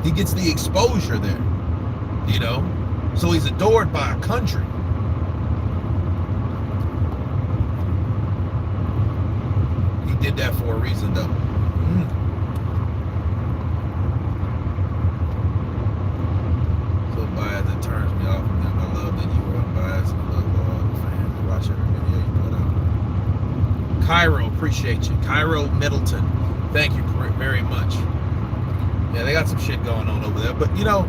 He gets the exposure there, you know? So he's adored by a country. He did that for a reason, though. So biased, it turns me off from them. I love that you were unbiased. I love all the fans who watch every video you put out. Cairo, appreciate you. Cairo Middleton, thank you very much. Yeah, they got some shit going on over there. But, you know,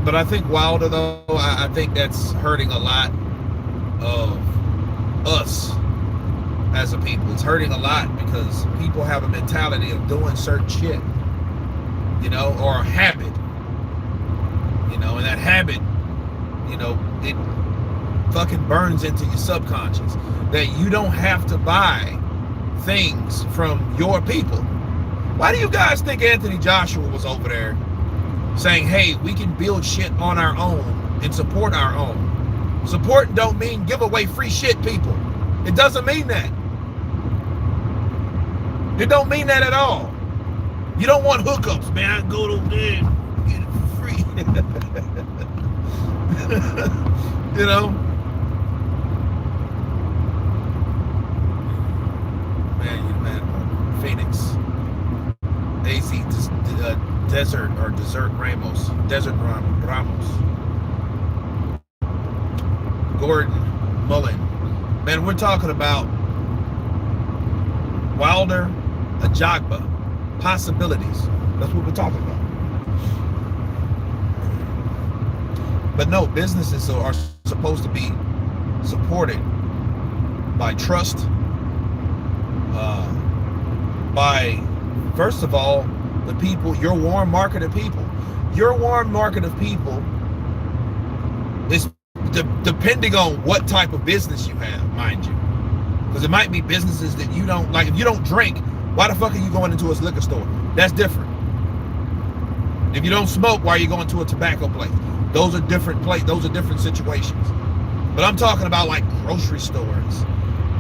but I think Wilder, though, I think that's hurting a lot of us as a people. It's hurting a lot because people have a mentality of doing certain shit, you know, or a habit, you know, and that habit, you know, it fucking burns into your subconscious that you don't have to buy things from your people. Why do you guys think Anthony Joshua was over there saying, hey, we can build shit on our own and support our own? Support don't mean give away free shit, people. It doesn't mean that. It don't mean that at all. You don't want hookups, man. I go over there and get it for free. You know? Man, Phoenix. AZ Desert Ramos. Gordon Mullen. Man, we're talking about Wilder, Ajagba, possibilities. That's what we're talking about. But no, businesses are supposed to be supported by trust, by, first of all, the people, your warm market of people. Your warm market of people is depending on what type of business you have, mind you. Because it might be businesses that you don't, like if you don't drink, why the fuck are you going into a liquor store? That's different. If you don't smoke, why are you going to a tobacco place? Those are different situations. But I'm talking about like grocery stores,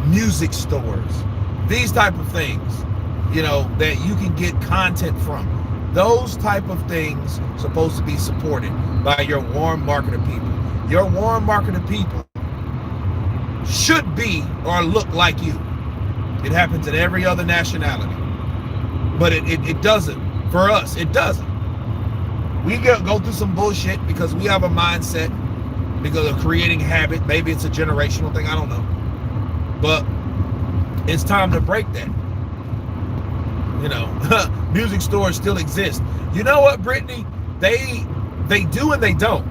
music stores, these type of things, you know, that you can get content from. Those type of things supposed to be supported by your warm market of people. Your warm market of people should be or look like you. It happens in every other nationality. But it doesn't. For us, it doesn't. We go through some bullshit because we have a mindset, because of creating habit. Maybe it's a generational thing, I don't know. But it's time to break that. You know, music stores still exist. You know what, Brittany? They do and they don't.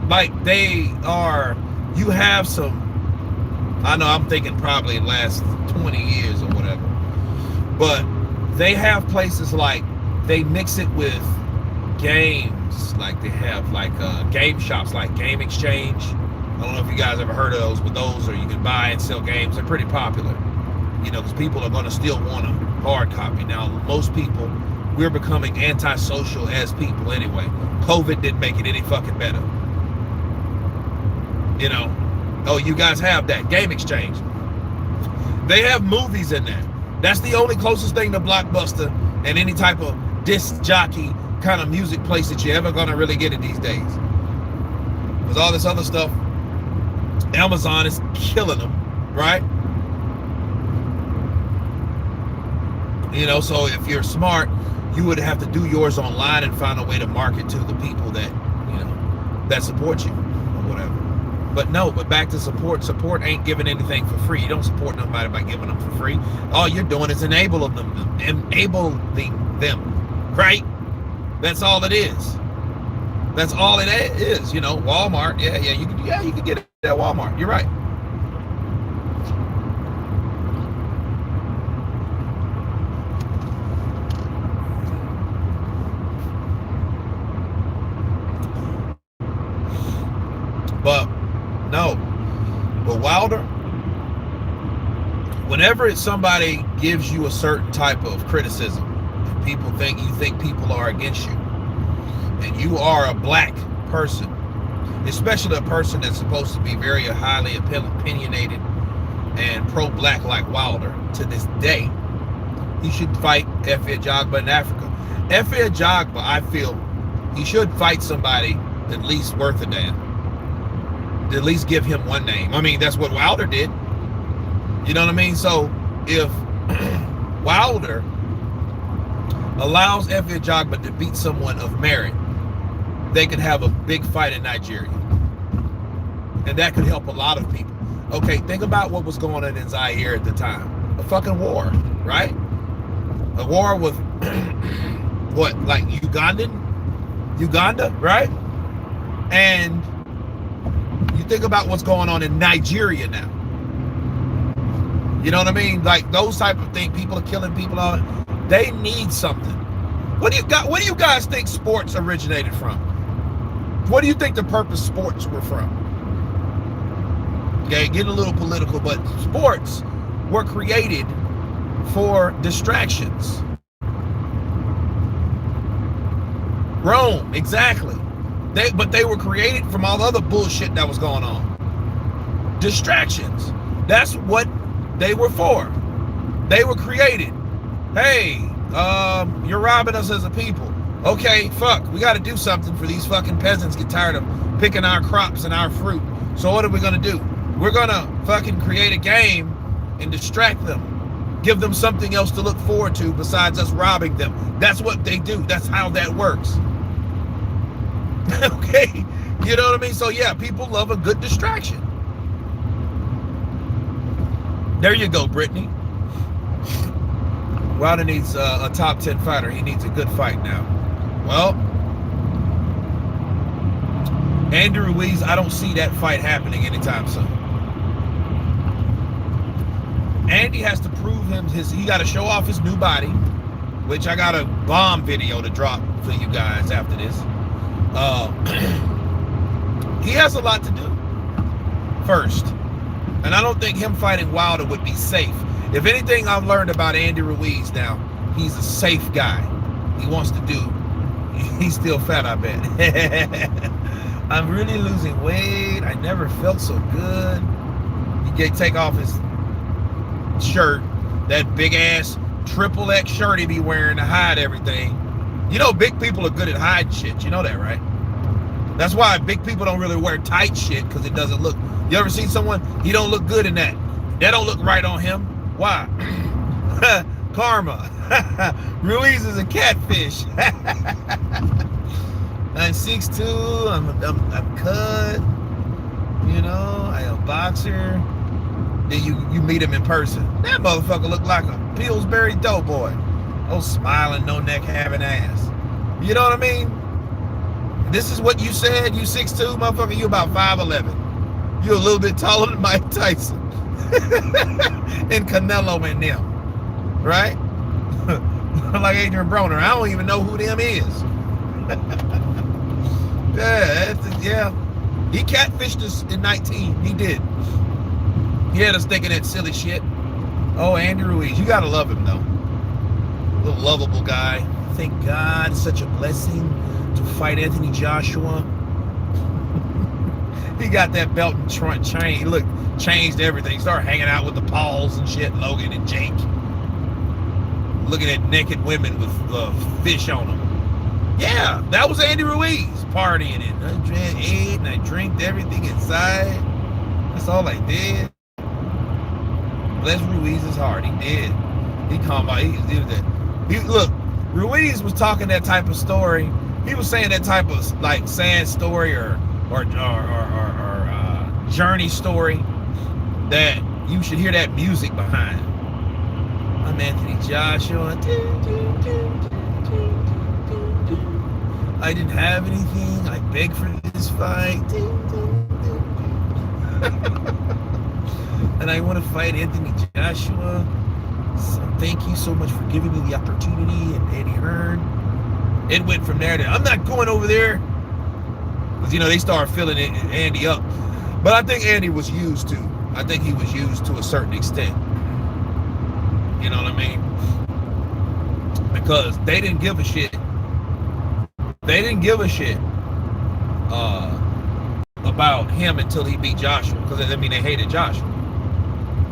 Like they are, you have some, I know I'm thinking probably last 20 years or whatever, but they have places like, they mix it with games, like they have like game shops like Game Exchange. I don't know if you guys ever heard of those, but those are, you can buy and sell games. They're pretty popular, you know, because people are going to still want a hard copy. Now, most people, we're becoming antisocial as people anyway. COVID didn't make it any fucking better. You know, oh, you guys have that Game Exchange. They have movies in there. That's the only closest thing to Blockbuster and any type of disc jockey kind of music place that you're ever gonna really get it these days. Because all this other stuff, Amazon is killing them, right? You know, so if you're smart, you would have to do yours online and find a way to market to the people that, you know, that support you or whatever. But no, but back to support. Support ain't giving anything for free. You don't support nobody by giving them for free. All you're doing is enabling them, right? That's all it is. That's all it is. You know, Walmart. Yeah, you can get it at Walmart. You're right. But no, but Wilder, whenever somebody gives you a certain type of criticism, and people think people are against you, and you are a black person, especially a person that's supposed to be very highly opinionated and pro-black like Wilder to this day, he should fight Efe Ajagba in Africa. Efe Ajagba, I feel, he should fight somebody at least worth a damn. At least give him one name. I mean, that's what Wilder did. You know what I mean? So if Wilder allows Efe Ajagba to beat someone of merit, they could have a big fight in Nigeria. And that could help a lot of people. Okay, think about what was going on in Zaire at the time. A fucking war, right? A war with, what, like Uganda, right? And you think about what's going on in Nigeria now. You know what I mean? Like those type of things, people are killing people on. They need something. What do you guys think sports originated from? What do you think the purpose sports were from? Okay, getting a little political, but sports were created for distractions. Rome, exactly. But they were created from all the other bullshit that was going on. Distractions. That's what they were for. They were created. Hey, you're robbing us as a people. Okay, fuck, we got to do something for these fucking peasants get tired of picking our crops and our fruit. So what are we going to do? We're going to fucking create a game and distract them. give them something else to look forward to besides us robbing them. That's what they do. That's how that works. Okay, you know what I mean? So yeah, people love a good distraction. There you go, Brittany. Wilder needs a top 10 fighter. He needs a good fight now. Well, Andy Ruiz, I don't see that fight happening anytime soon. Andy has to prove he got to show off his new body, which I got a bomb video to drop for you guys after this. He has a lot to do first. And I don't think him fighting Wilder would be safe. If anything I've learned about Andy Ruiz now, he's a safe guy. He wants to do, he's still fat, I bet. I'm really losing weight. I never felt so good. He take off his shirt, that big ass triple X shirt he be wearing to hide everything. You know, big people are good at hiding shit. You know that, right? That's why big people don't really wear tight shit, because it doesn't look. You ever seen someone? He don't look good in that. That don't look right on him. Why? Karma. Ruiz is a catfish. I'm 6'2". I'm cut. You know, I am a boxer. Then you meet him in person. That motherfucker look like a Pillsbury doughboy. Oh, smiling, no neck, having ass. You know what I mean? This is what you said. You 6'2", motherfucker. You about 5'11". You're a little bit taller than Mike Tyson and Canelo and them, right? Like Adrian Broner. I don't even know who them is. Yeah. He catfished us in 19. He did. He had us thinking that silly shit. Oh, Andy Ruiz. You gotta love him, though. Little lovable guy. Thank God. It's such a blessing to fight Anthony Joshua. He got that belt and chain. Look, changed everything. Started hanging out with the Pauls and shit, Logan and Jake. Looking at naked women with fish on them. Yeah, that was Andy Ruiz partying it. I ate and I drank everything inside. That's all I did. Bless Ruiz's heart. He did. He come by. He did that. Look, Ruiz was talking that type of story. He was saying that type of like sad story or journey story that you should hear that music behind. I'm Anthony Joshua. I didn't have anything. I begged for this fight. And I want to fight Anthony Joshua. So thank you so much for giving me the opportunity. And Eddie Hearn. It went from there to, I'm not going over there. Because, you know, they started filling Andy up. But I think Andy was used to. I think he was used to a certain extent. You know what I mean? Because they didn't give a shit. They didn't give a shit about him until he beat Joshua. Because, I mean, they hated Joshua.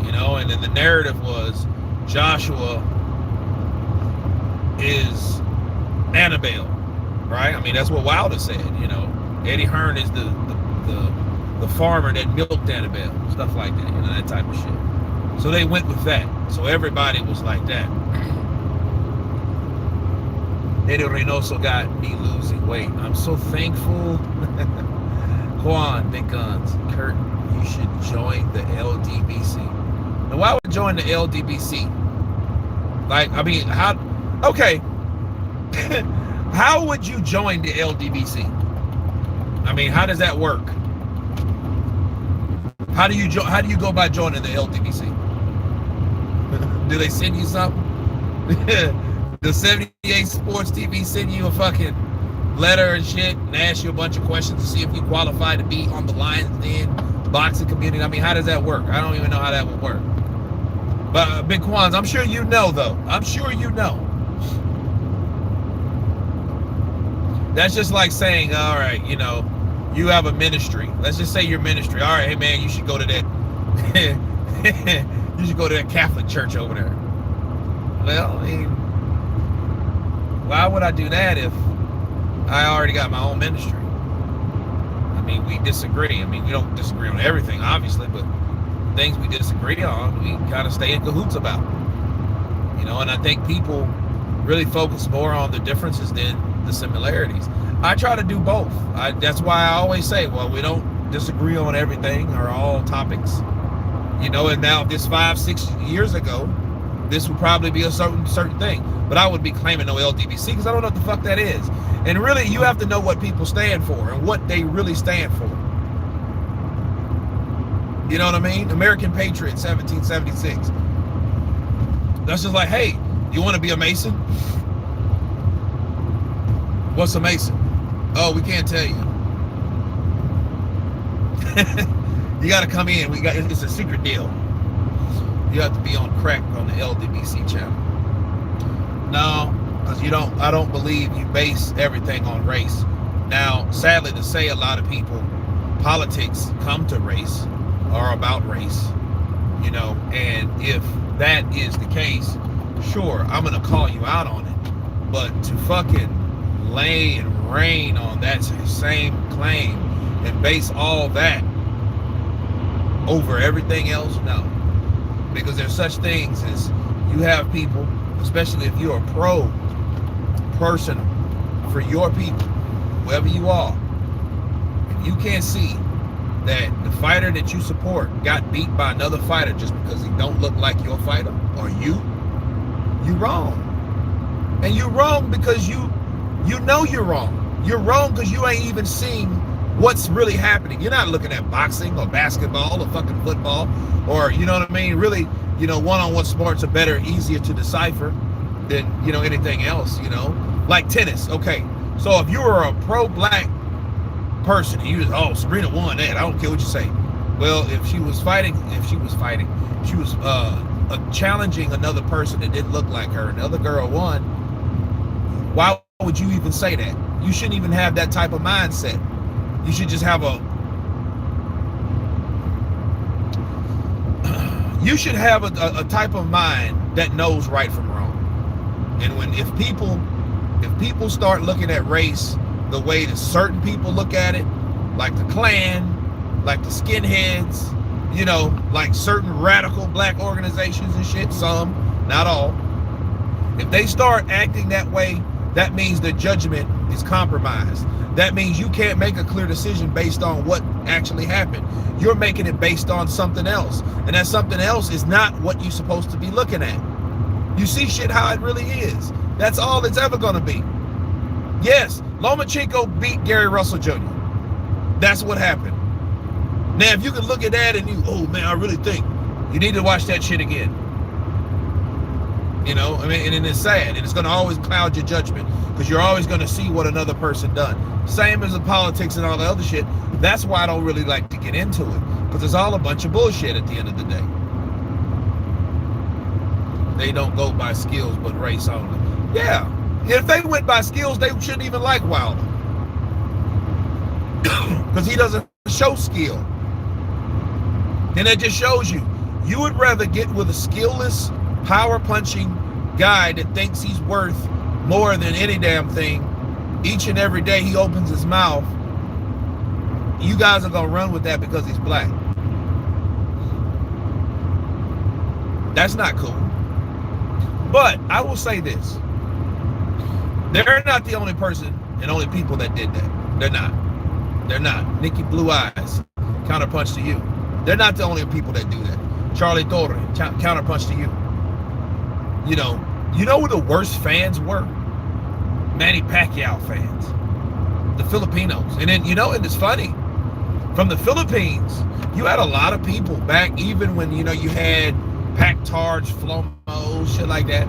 You know, and then the narrative was Joshua is Annabelle, right? I mean, that's what Wilder said, you know. Eddie Hearn is the farmer that milked Annabelle, stuff like that, you know, that type of shit. So they went with that. So everybody was like that. Eddie Reynoso got me losing weight. I'm so thankful. Juan, big guns. Kurt, you should join the LDBC. Now, why would I join the LDBC? Like, I mean, how? Okay. How would you join the LDBC? I mean, how does that work? How do you go about joining the LDBC? Do they send you something? Does 78 Sports TV send you a fucking letter and shit and ask you a bunch of questions to see if you qualify to be on the Lions Den boxing community? I mean, how does that work? I don't even know how that would work. But Big Quans, I'm sure you know, though. I'm sure you know. That's just like saying, all right, you know, you have a ministry. Let's just say your ministry. All right, hey, man, you should go to that. You should go to that Catholic church over there. Well, I mean, why would I do that if I already got my own ministry? I mean, we disagree. I mean, we don't disagree on everything, obviously, but things we disagree on, we kind of stay in cahoots about. and I think people really focus more on the differences than the similarities. I try to do both. That's why I always say, well, we don't disagree on everything or all topics. And now if this 5-6 years ago, this would probably be a certain thing. But I would be claiming no LDBC because I don't know what the fuck that is. And really, you have to know what people stand for and what they really stand for. You know what I mean? American Patriot, 1776. That's just like, hey, you want to be a Mason? What's a Mason? Oh, we can't tell you. You got to come in. It's a secret deal. You have to be on crack on the LDBC channel. No, because I don't believe you base everything on race. Now, sadly to say, a lot of people, politics come to race or about race, and if that is the case, sure, I'm going to call you out on it. But to fucking lay and rain on that same claim and base all that over everything else, no. Because there's such things as you have people, especially if you're a pro person for your people, whoever you are, if you can't see that the fighter that you support got beat by another fighter just because he don't look like your fighter or you wrong. And you're wrong because you know you're wrong. You're wrong because you ain't even seeing what's really happening. You're not looking at boxing or basketball or fucking football or, you know what I mean? Really, one-on-one sports are better, easier to decipher than, anything else, like tennis. Okay. So if you were a pro-black person and you just, oh, Sabrina won that, I don't care what you say. Well, if she was challenging another person that didn't look like her and the other girl won, why would you even say that? You shouldn't even have that type of mindset. You should just have a type of mind that knows right from wrong. And if people start looking at race the way that certain people look at it, like the Klan, like the skinheads, like certain radical black organizations and shit, some, not all. If they start acting that way, that means their judgment is compromised. That means you can't make a clear decision based on what actually happened. You're making it based on something else. And that something else is not what you're supposed to be looking at. You see shit how it really is. That's all it's ever going to be. Yes, Lomachenko beat Gary Russell Jr. That's what happened. Now, if you can look at that and oh man, I really think you need to watch that shit again. And it's sad, and it's going to always cloud your judgment because you're always going to see what another person done. Same as the politics and all the other shit. That's why I don't really like to get into it, because it's all a bunch of bullshit at the end of the day. They don't go by skills but race only. Yeah, if they went by skills, they shouldn't even like Wilder, because he doesn't show skill. And it just shows you would rather get with a skillless, power punching guy that thinks he's worth more than any damn thing. Each and every day he opens his mouth. You guys are gonna run with that because he's black. That's not cool. But I will say this: they're not the only person and only people that did that. They're not. Nikki Blue Eyes, counterpunch to you. They're not the only people that do that. Charlie Torre, counterpunch to you. You know who the worst fans were? Manny Pacquiao fans. The Filipinos. And then, and it's funny. From the Philippines, you had a lot of people back, even when, you had Pac-Targe, Flomo, shit like that.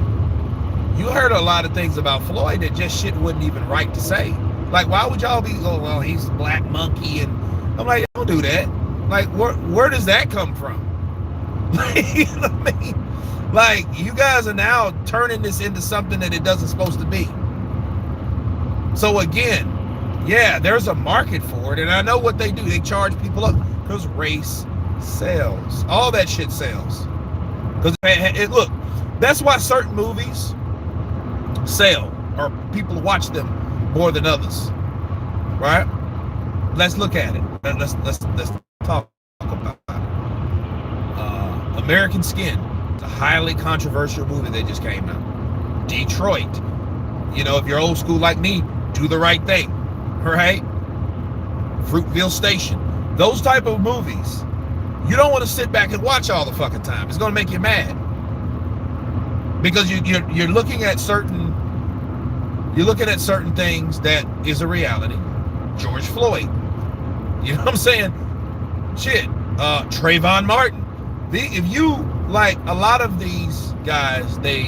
You heard a lot of things about Floyd that just shit wasn't even right to say. Like, why would y'all be, oh, well, he's a black monkey? And I'm like, don't do that. Like, where does that come from? You know what I mean? Like, you guys are now turning this into something that it doesn't supposed to be. So again, yeah, there's a market for it. And I know what they do. They charge people up because race sells. All that shit sells. Because, look, that's why certain movies sell or people watch them more than others. Right? Let's look at it. Let's talk about it. American Skin. It's a highly controversial movie that just came out. Detroit. You know, if you're old school like me, Do the Right Thing. Right? Fruitville Station. Those type of movies, you don't want to sit back and watch all the fucking time. It's going to make you mad. Because you're looking at certain things that is a reality. George Floyd. You know what I'm saying? Shit. Trayvon Martin. If you, like, a lot of these guys, they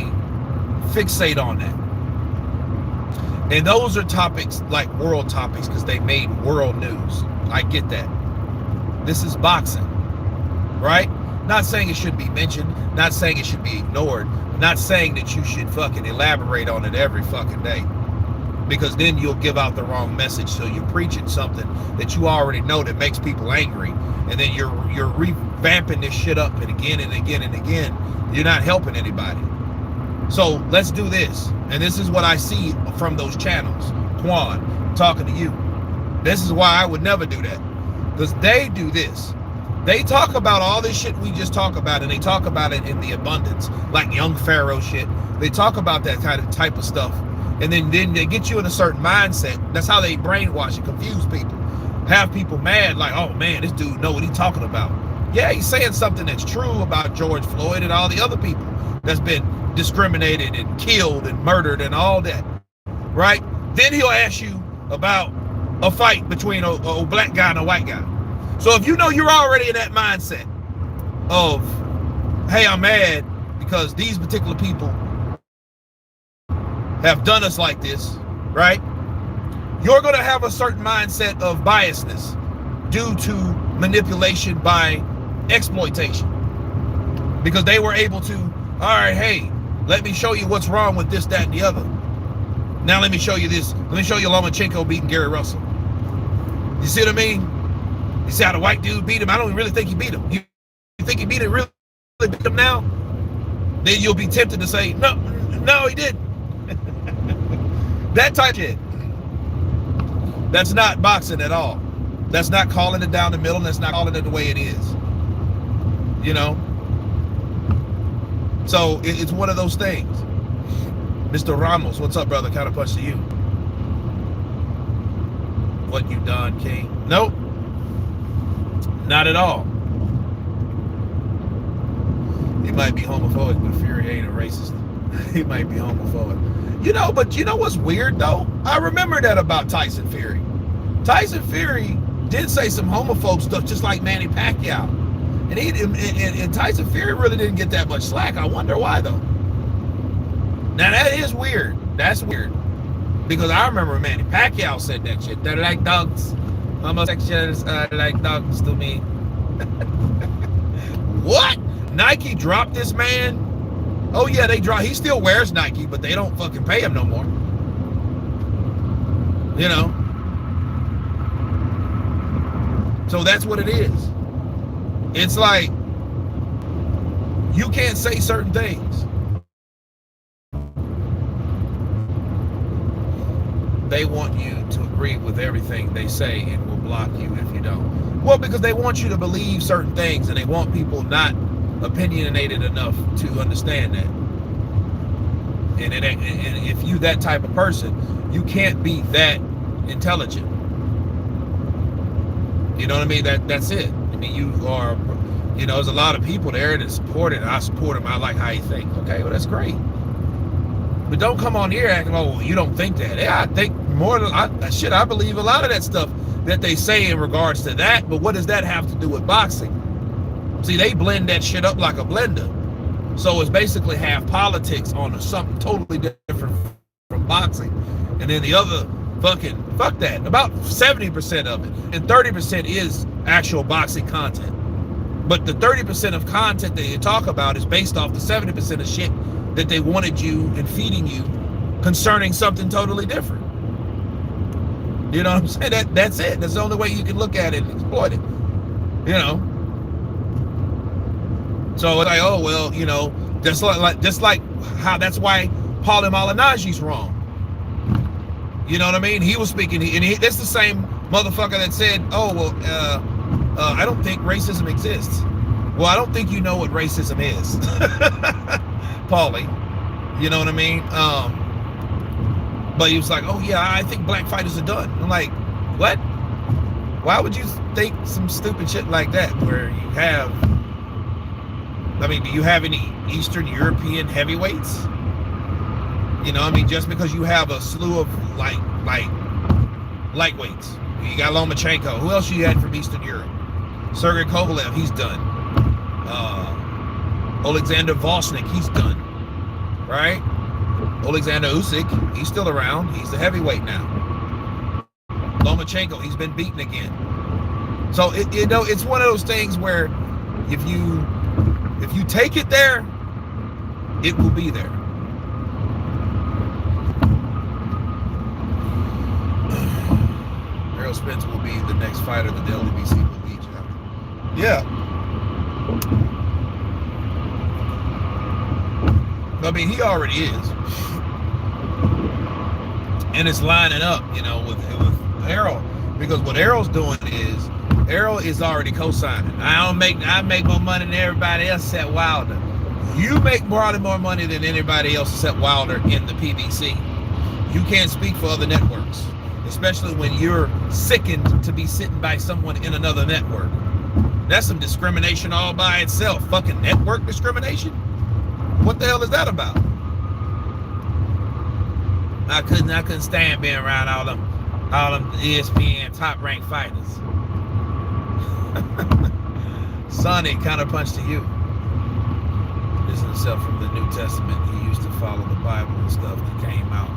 fixate on that. And those are topics, like world topics, because they made world news. I get that. This is boxing, right? Not saying it should be mentioned, not saying it should be ignored, not saying that you should fucking elaborate on it every fucking day, because then you'll give out the wrong message. So you're preaching something that you already know that makes people angry, and then you're revamping this shit up and again and again and again. You're not helping anybody. So let's do this. And this is what I see from those channels. Quan, talking to you. This is why I would never do that. Because they do this. They talk about all this shit we just talk about, and they talk about it in the abundance, like young Pharaoh shit. They talk about that kind of type of stuff. And then they get you in a certain mindset. That's how they brainwash and confuse people. Have people mad, like, oh man, this dude know what he's talking about. Yeah, he's saying something that's true about George Floyd and all the other people that's been discriminated and killed and murdered and all that, right? Then he'll ask you about a fight between a black guy and a white guy. So if you know you're already in that mindset of, hey, I'm mad because these particular people have done us like this, right? You're going to have a certain mindset of biasness due to manipulation by exploitation, because they were able to, all right, hey, let me show you what's wrong with this, that, and the other. Now let me show you this. Let me show you Lomachenko beating Gary Russell. You see what I mean? You see how the white dude beat him? I don't really think he beat him. You think he beat him, really beat him now? Then you'll be tempted to say, no, he didn't. That type of shit. That's not boxing at all. That's not calling it down the middle. That's not calling it the way it is. You know? So it's one of those things. Mr. Ramos, what's up, brother? Counterpunch to you. What you done, King? Nope. Not at all. He might be homophobic, but Fury ain't a racist. He might be homophobic. You know, but you know what's weird, though? I remember that about Tyson Fury. Tyson Fury did say some homophobe stuff, just like Manny Pacquiao. And Tyson Fury really didn't get that much slack. I wonder why, though. Now, that is weird. That's weird. Because I remember Manny Pacquiao said that shit. They're like dogs. Homosexuals are like dogs to me. What? Nike dropped this man? Oh, yeah, they dropped. He still wears Nike, but they don't fucking pay him no more. You know? So that's what it is. It's like, you can't say certain things. They want you to agree with everything they say and will block you if you don't. Well, because they want you to believe certain things, and they want people not opinionated enough to understand that. And if you that type of person, you can't be that intelligent. You know what I mean? That's it. I mean, you are, you know, there's a lot of people there that support it. I support him. I like how you think. Okay, well, that's great. But don't come on here acting, oh, well, you don't think that. Yeah, I think more than, I believe a lot of that stuff that they say in regards to that, but what does that have to do with boxing? See, they blend that shit up like a blender. So it's basically half politics on something totally different from boxing. And then the other fuck that. About 70% of it. And 30% is actual boxing content. But the 30% of content that you talk about is based off the 70% of shit that they wanted you and feeding you concerning something totally different. You know what I'm saying? That's it. That's the only way you can look at it and exploit it. You know? So it's like, oh, well, you know, just like how, that's why Paulie Malignaggi's wrong. You know what I mean? He was speaking, and that's the same motherfucker that said, oh, well, I don't think racism exists. Well, I don't think you know what racism is, Paulie. You know what I mean? But he was like, oh yeah, I think black fighters are done. I'm like, what? Why would you think some stupid shit like that where you have, I mean, do you have any Eastern European heavyweights? You know, I mean, just because you have a slew of like lightweights. You got Lomachenko. Who else you had from Eastern Europe? Sergey Kovalev, he's done. Alexander Volchnik, he's done. Right? Alexander Usyk, he's still around. He's the heavyweight now. Lomachenko, he's been beaten again. So it's one of those things where if you take it there, it will be there. Errol Spence will be the next fighter the WBC will lead you. Yeah. I mean, he already is. And it's lining up, you know, with Errol. Because what Errol's doing is, Errol is already co-signing. I make more money than everybody else except Wilder. You make probably more money than anybody else except Wilder in the PBC. You can't speak for other networks, especially when you're sickened to be sitting by someone in another network. That's some discrimination all by itself. Fucking network discrimination? What the hell is that about? I couldn't stand being around all them ESPN top ranked fighters. Sonny, counterpunch to you. This is himself from the New Testament. He used to follow the Bible and stuff that came out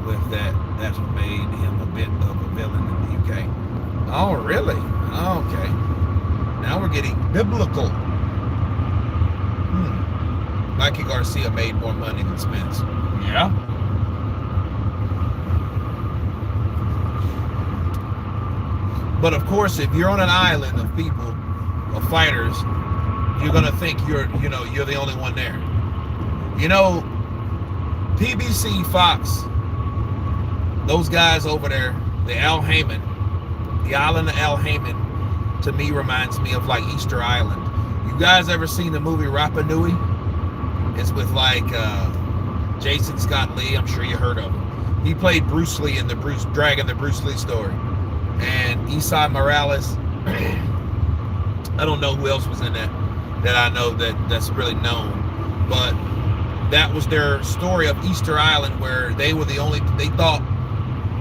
with that. That's what made him a bit of a villain in the UK. Oh, really? Okay. Now we're getting biblical. Mikey Garcia made more money than Spence. Yeah. But of course, if you're on an island of people, of fighters, you're gonna think you're the only one there. You know, PBC, Fox, those guys over there, the Al Haymon, the island of Al Haymon, to me reminds me of like Easter Island. You guys ever seen the movie Rapa Nui? It's with like Jason Scott Lee. I'm sure you heard of him. He played Bruce Lee in the Bruce Lee story. And Esai Morales. I don't know who else was in that I know that's really known. But that was their story of Easter Island, where they thought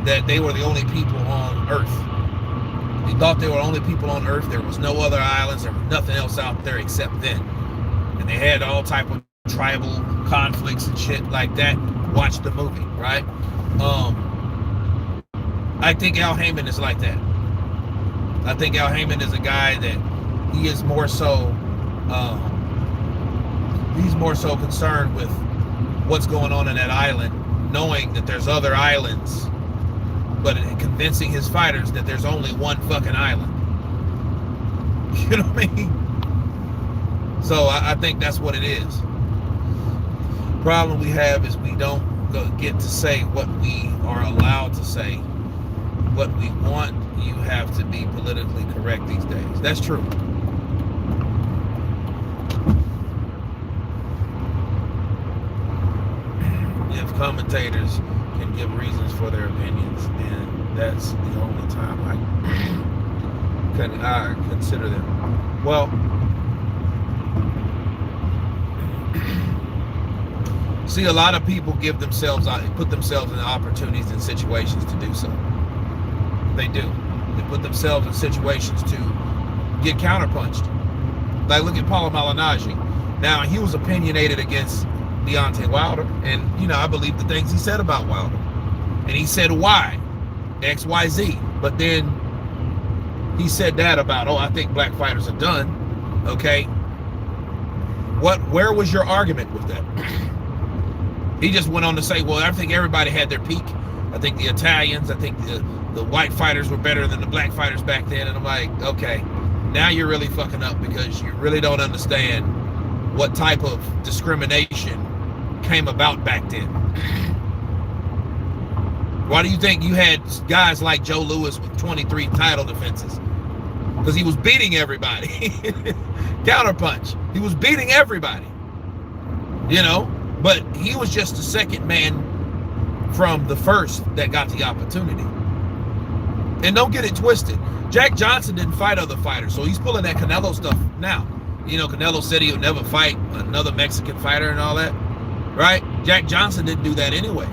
that they were the only people on Earth. They thought they were the only people on Earth. There was no other islands. There was nothing else out there except them. And they had all type of tribal conflicts and shit like that. Watch the movie, right? I think Al Haymon is like that. I think Al Haymon is a guy that he is more so concerned with what's going on in that island, knowing that there's other islands, but convincing his fighters that there's only one fucking island. You know what I mean? So I think that's what it is. The problem we have is we don't get to say what we are allowed to say. What we want, you have to be politically correct these days. That's true. If commentators can give reasons for their opinions, then that's the only time I consider them. Well, see, a lot of people put themselves in opportunities and situations to do so. They do. They put themselves in situations to get counterpunched. Like, look at Paulo Malignaggi. Now, he was opinionated against Deontay Wilder, and I believe the things he said about Wilder, and he said why, XYZ, but then he said that about, I think black fighters are done. Okay, where was your argument with that? He just went on to say, well, I think everybody had their peak. I think the Italians, I think the white fighters were better than the black fighters back then. And I'm like, okay, now you're really fucking up, because you really don't understand what type of discrimination came about back then. Why do you think you had guys like Joe Louis with 23 title defenses? Because he was beating everybody. Counterpunch. He was beating everybody, but he was just the second man from the first that got the opportunity. And don't get it twisted. Jack Johnson didn't fight other fighters, so he's pulling that Canelo stuff now. Canelo said he would never fight another Mexican fighter and all that, right? Jack Johnson didn't do that anyway.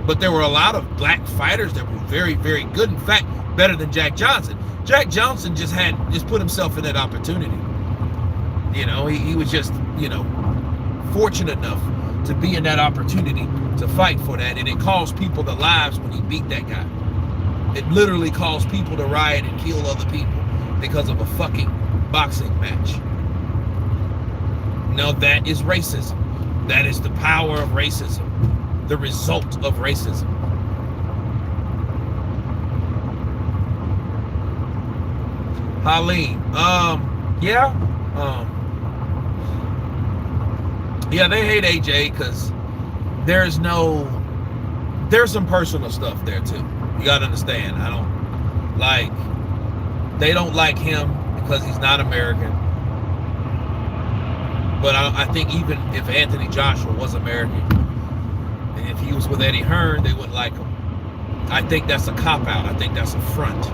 But there were a lot of black fighters that were very, very good. In fact, better than Jack Johnson. Jack Johnson just put himself in that opportunity. He was just, fortunate enough to be in that opportunity to fight for that. And it cost people their lives when he beat that guy. It literally caused people to riot and kill other people because of a fucking boxing match. Now that is racism. That is the power of racism. The result of racism. Halim. Yeah, they hate AJ because there's some personal stuff there too. You gotta understand. They don't like him because he's not American. But I think even if Anthony Joshua was American, and if he was with Eddie Hearn, they wouldn't like him. I think that's a cop-out. I think that's a front.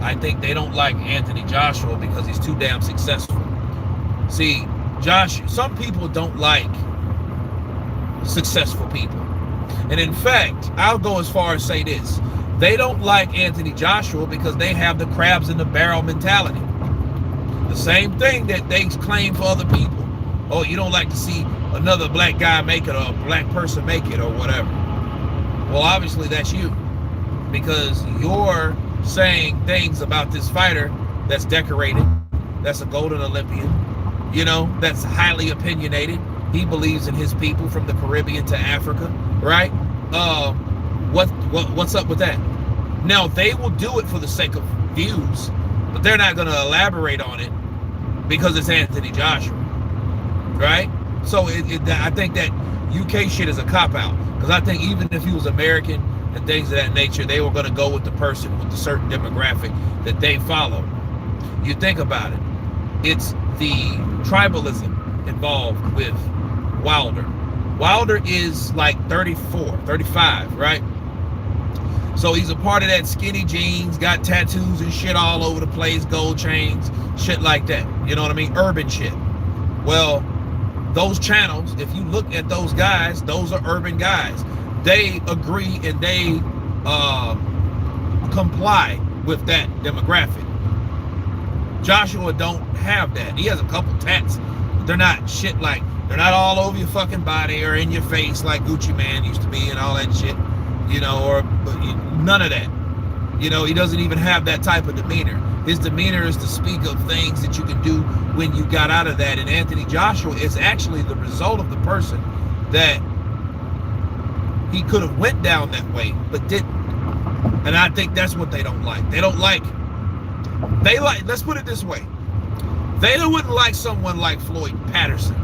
I think they don't like Anthony Joshua because he's too damn successful. See, some people don't like successful people. And in fact, I'll go as far as say this. They don't like Anthony Joshua because they have the crabs in the barrel mentality. The same thing that they claim for other people. Oh, you don't like to see another black guy make it or a black person make it or whatever. Well, obviously that's you. Because you're saying things about this fighter that's decorated, that's a golden Olympian, that's highly opinionated. He believes in his people from the Caribbean to Africa, right? What's up with that? Now, they will do it for the sake of views, but they're not going to elaborate on it because it's Anthony Joshua, right? So I think that UK shit is a cop-out, because I think even if he was American and things of that nature, they were going to go with the person with the certain demographic that they follow. You think about it. It's the tribalism involved with Wilder. Wilder is like 34, 35, right? So he's a part of that skinny jeans, got tattoos and shit all over the place, gold chains, shit like that. You know what I mean? Urban shit. Well, those channels, if you look at those guys, those are urban guys. They agree and they comply with that demographic. Joshua don't have that. He has a couple tats, but they're not shit like, they're not all over your fucking body or in your face like Gucci Man used to be and all that shit, or none of that. He doesn't even have that type of demeanor. His demeanor is to speak of things that you can do when you got out of that. And Anthony Joshua is actually the result of the person that he could have went down that way, but didn't. And I think that's what they don't like. Let's put it this way. They wouldn't like someone like Floyd Patterson.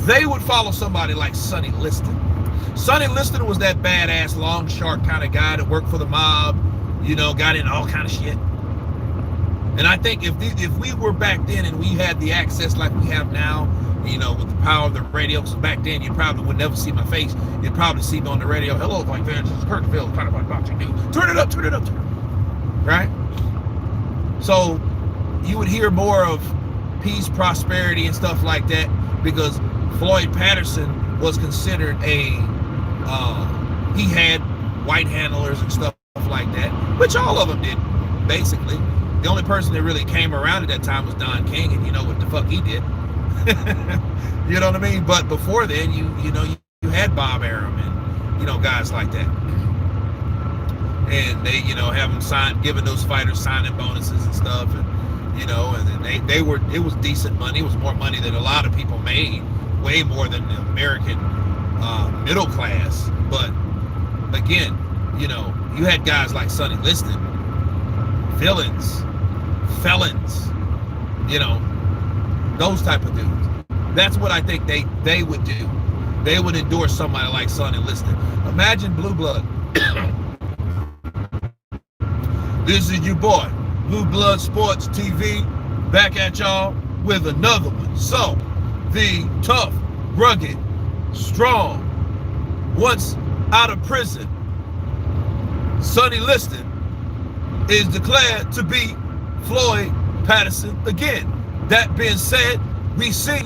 They would follow somebody like Sonny Liston. Sonny Liston was that badass long shark kind of guy that worked for the mob, got in all kind of shit. And I think if we were back then and we had the access like we have now, with the power of the radio, because back then you probably would never see my face. You'd probably see me on the radio. Hello, like fans, this is Kirkville, kind of like boxing news. Turn it up, right? So you would hear more of peace, prosperity, and stuff like that, because Floyd Patterson was considered he had white handlers and stuff like that, which all of them did, basically. The only person that really came around at that time was Don King, and you know what the fuck he did. You know what I mean? But before then, you had Bob Arum and, guys like that. And they, have them giving those fighters signing bonuses and stuff. And, and then it was decent money. It was more money than a lot of people made, way more than the American middle class. But again, you had guys like Sonny Liston, felons, those type of dudes. That's what I think they would do. They would endorse somebody like Sonny Liston. Imagine Blue Blood. This is your boy, Blue Blood Sports TV, back at y'all with another one. So, the tough, rugged, strong, once out of prison, Sonny Liston is declared to be Floyd Patterson again. That being said, we see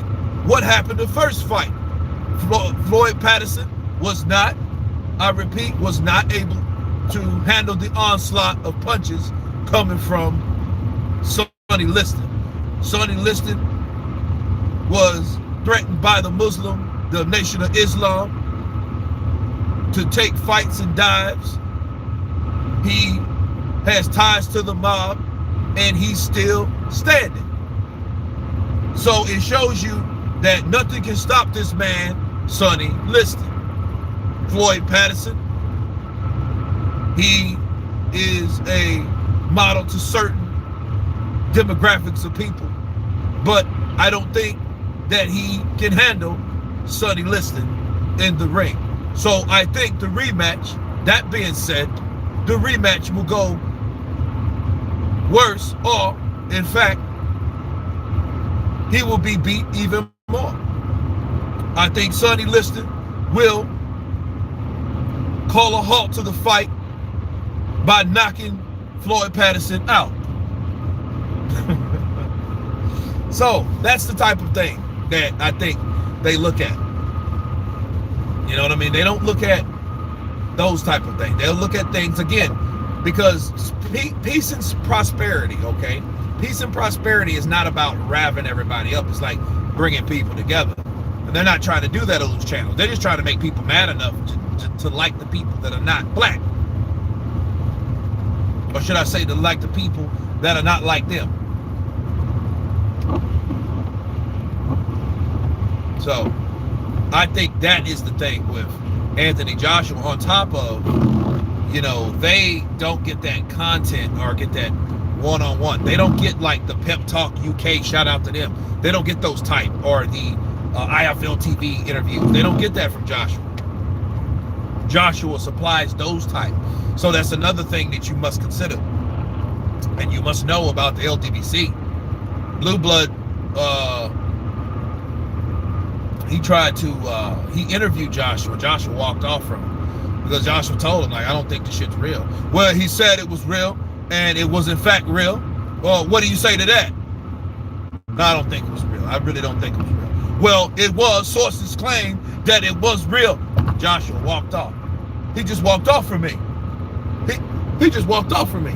what happened the first fight. Floyd Patterson was not, I repeat, was not able to handle the onslaught of punches coming from Sonny Liston. Sonny Liston was threatened by the Nation of Islam, to take fights and dives. He has ties to the mob, and he's still standing. So it shows you that nothing can stop this man, Sonny Liston. Floyd Patterson, he is a model to certain demographics of people, but I don't think that he can handle Sonny Liston in the ring. So I think the rematch, that being said, the rematch will go worse, or in fact, he will be beat even more. I think Sonny Liston will call a halt to the fight by knocking Floyd Patterson out. So that's the type of thing that I think they look at. You know what I mean? They don't look at those type of things. They'll look at things, again, because peace and prosperity, okay? Peace and prosperity is not about revving everybody up. It's like bringing people together. And they're not trying to do that on those channels. They're just trying to make people mad enough to like the people that are not black. Or should I say, to like the people that are not like them. So I think that is the thing with Anthony Joshua, on top of, you know, they don't get that content or get that one-on-one. They don't get like the Pep Talk UK, shout out to them. They don't get those type, or the IFL TV interviews. They don't get that from Joshua. Joshua supplies those type. So that's another thing that you must consider. And you must know about the LDBC. Blue Blood, he interviewed Joshua. Joshua walked off from him because Joshua told him, like, I don't think this shit's real. Well, he said it was real, and it was in fact real. Well, what do you say to that? No, I don't think it was real. I really don't think it was real. Well, it was. Sources claim that it was real. Joshua walked off. He just walked off from me. He just walked off from me.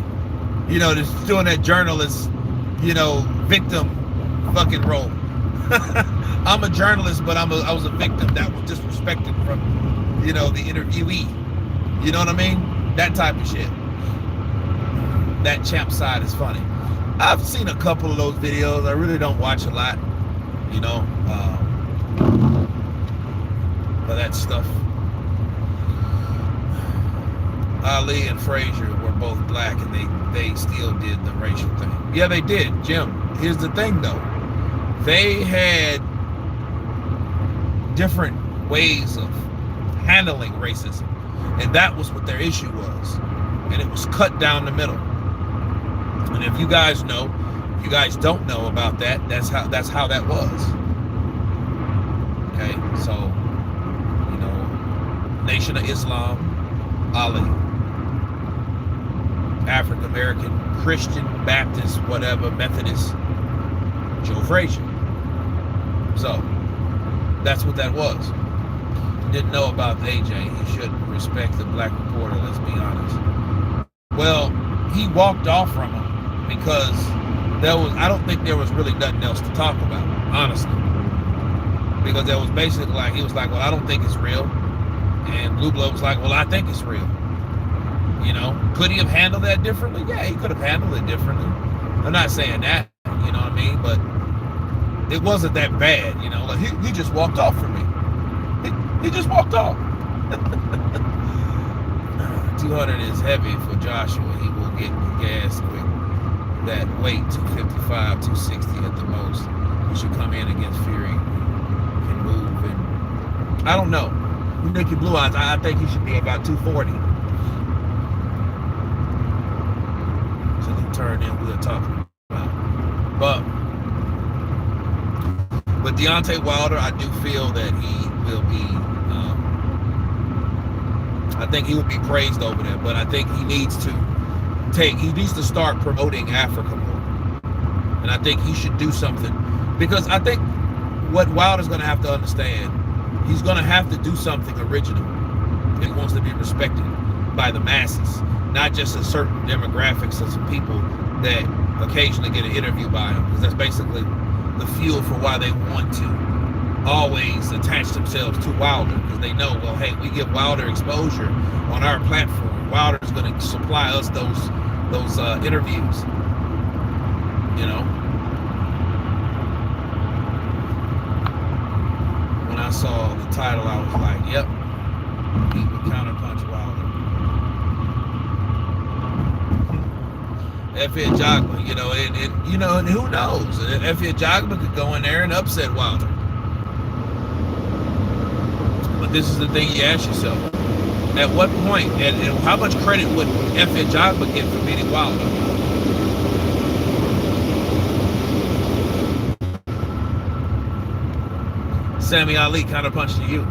You know, just doing that journalist, you know, victim fucking role. I'm a journalist, but I was a victim that was disrespected from, you know, the interviewee. You know what I mean? That type of shit. That champ side is funny. I've seen a couple of those videos. I really don't watch a lot, you know, but that stuff. Ali and Frazier were both black, and they still did the racial thing. Yeah, they did, Jim. Here's the thing, though. They had different ways of handling racism, and that was what their issue was, and it was cut down the middle. And if you guys know, if you guys don't know about that, that's how that was. Okay, so, you know, Nation of Islam, Ali, African American, Christian, Baptist, whatever, Methodist, Joe Frazier. So that's what that was. Didn't know about AJ. He shouldn't respect the black reporter, let's be honest. Well, he walked off from him because I don't think there was really nothing else to talk about, honestly. Because there was basically like, he was like, well, I don't think it's real. And Blue Blood was like, well, I think it's real. You know, could he have handled that differently? Yeah, he could have handled it differently. I'm not saying that, you know what I mean? But it wasn't that bad, you know. Like he just walked off from me. He just walked off. 200 is heavy for Joshua. He will get gas quick. That weight, 255, 260 at the most. He should come in against Fury. Can move, and I don't know. Nicky Blue Eyes, I think he should be about 240. So he turned in, we were talking about. But But Deontay Wilder, I do feel that he will be, I think he will be praised over there. But I think he needs to start promoting Africa more. And I think he should do something. Because I think what Wilder's going to have to understand, he's going to have to do something original if he wants to be respected by the masses, not just a certain demographics of some people that occasionally get an interview by him, because that's basically the fuel for why they want to always attach themselves to Wilder, because they know, well, hey, we give Wilder exposure on our platform. Wilder's going to supply us those interviews, you know. When I saw the title, I was like, yep, he would counterpunch Wilder. F. Ajagba, you know, and who knows? F. Ajagba could go in there and upset Wilder. But this is the thing you ask yourself: at what point, and how much credit would F. Ajagba get for beating Wilder? Sammy Ali counterpunched to you.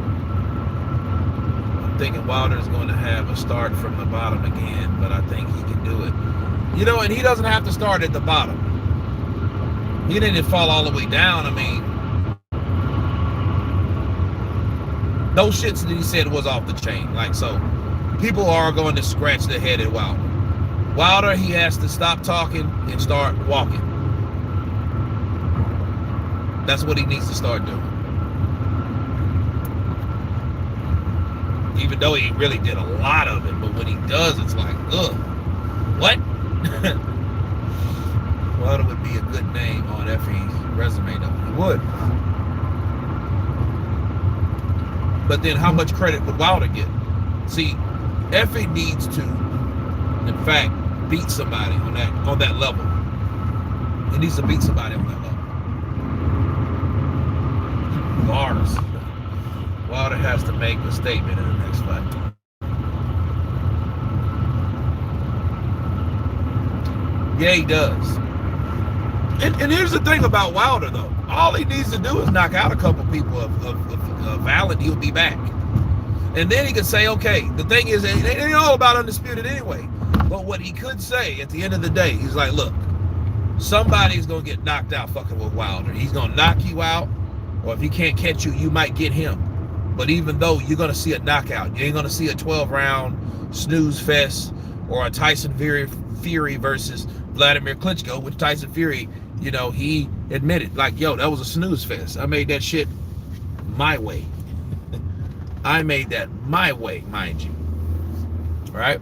I'm thinking Wilder's going to have a start from the bottom again, but I think he can do it. You know, and he doesn't have to start at the bottom. He didn't fall all the way down. I mean, those shits that he said was off the chain. Like, so people are going to scratch their head at Wilder. Wilder, he has to stop talking and start walking. That's what he needs to start doing. Even though he really did a lot of it, but when he does, it's like, ugh, what? Wilder would be a good name on Effie's resume, though. It would. But then how much credit would Wilder get? See, Effie needs to, in fact, beat somebody on that level. He needs to beat somebody on that level. Bars. Wilder has to make a statement in the next fight. Yeah, he does. And here's the thing about Wilder, though. All he needs to do is knock out a couple people of valid. He'll be back. And then he can say, okay, the thing is, it ain't all about undisputed anyway. But what he could say at the end of the day, he's like, look, somebody's going to get knocked out fucking with Wilder. He's going to knock you out, or if he can't catch you, you might get him. But even though you're going to see a knockout, you ain't going to see a 12-round snooze fest or a Tyson Fury versus Vladimir Klitschko, which Tyson Fury, you know, he admitted, like, yo, that was a snooze fest. I made that shit my way. I made that my way, mind you. Right?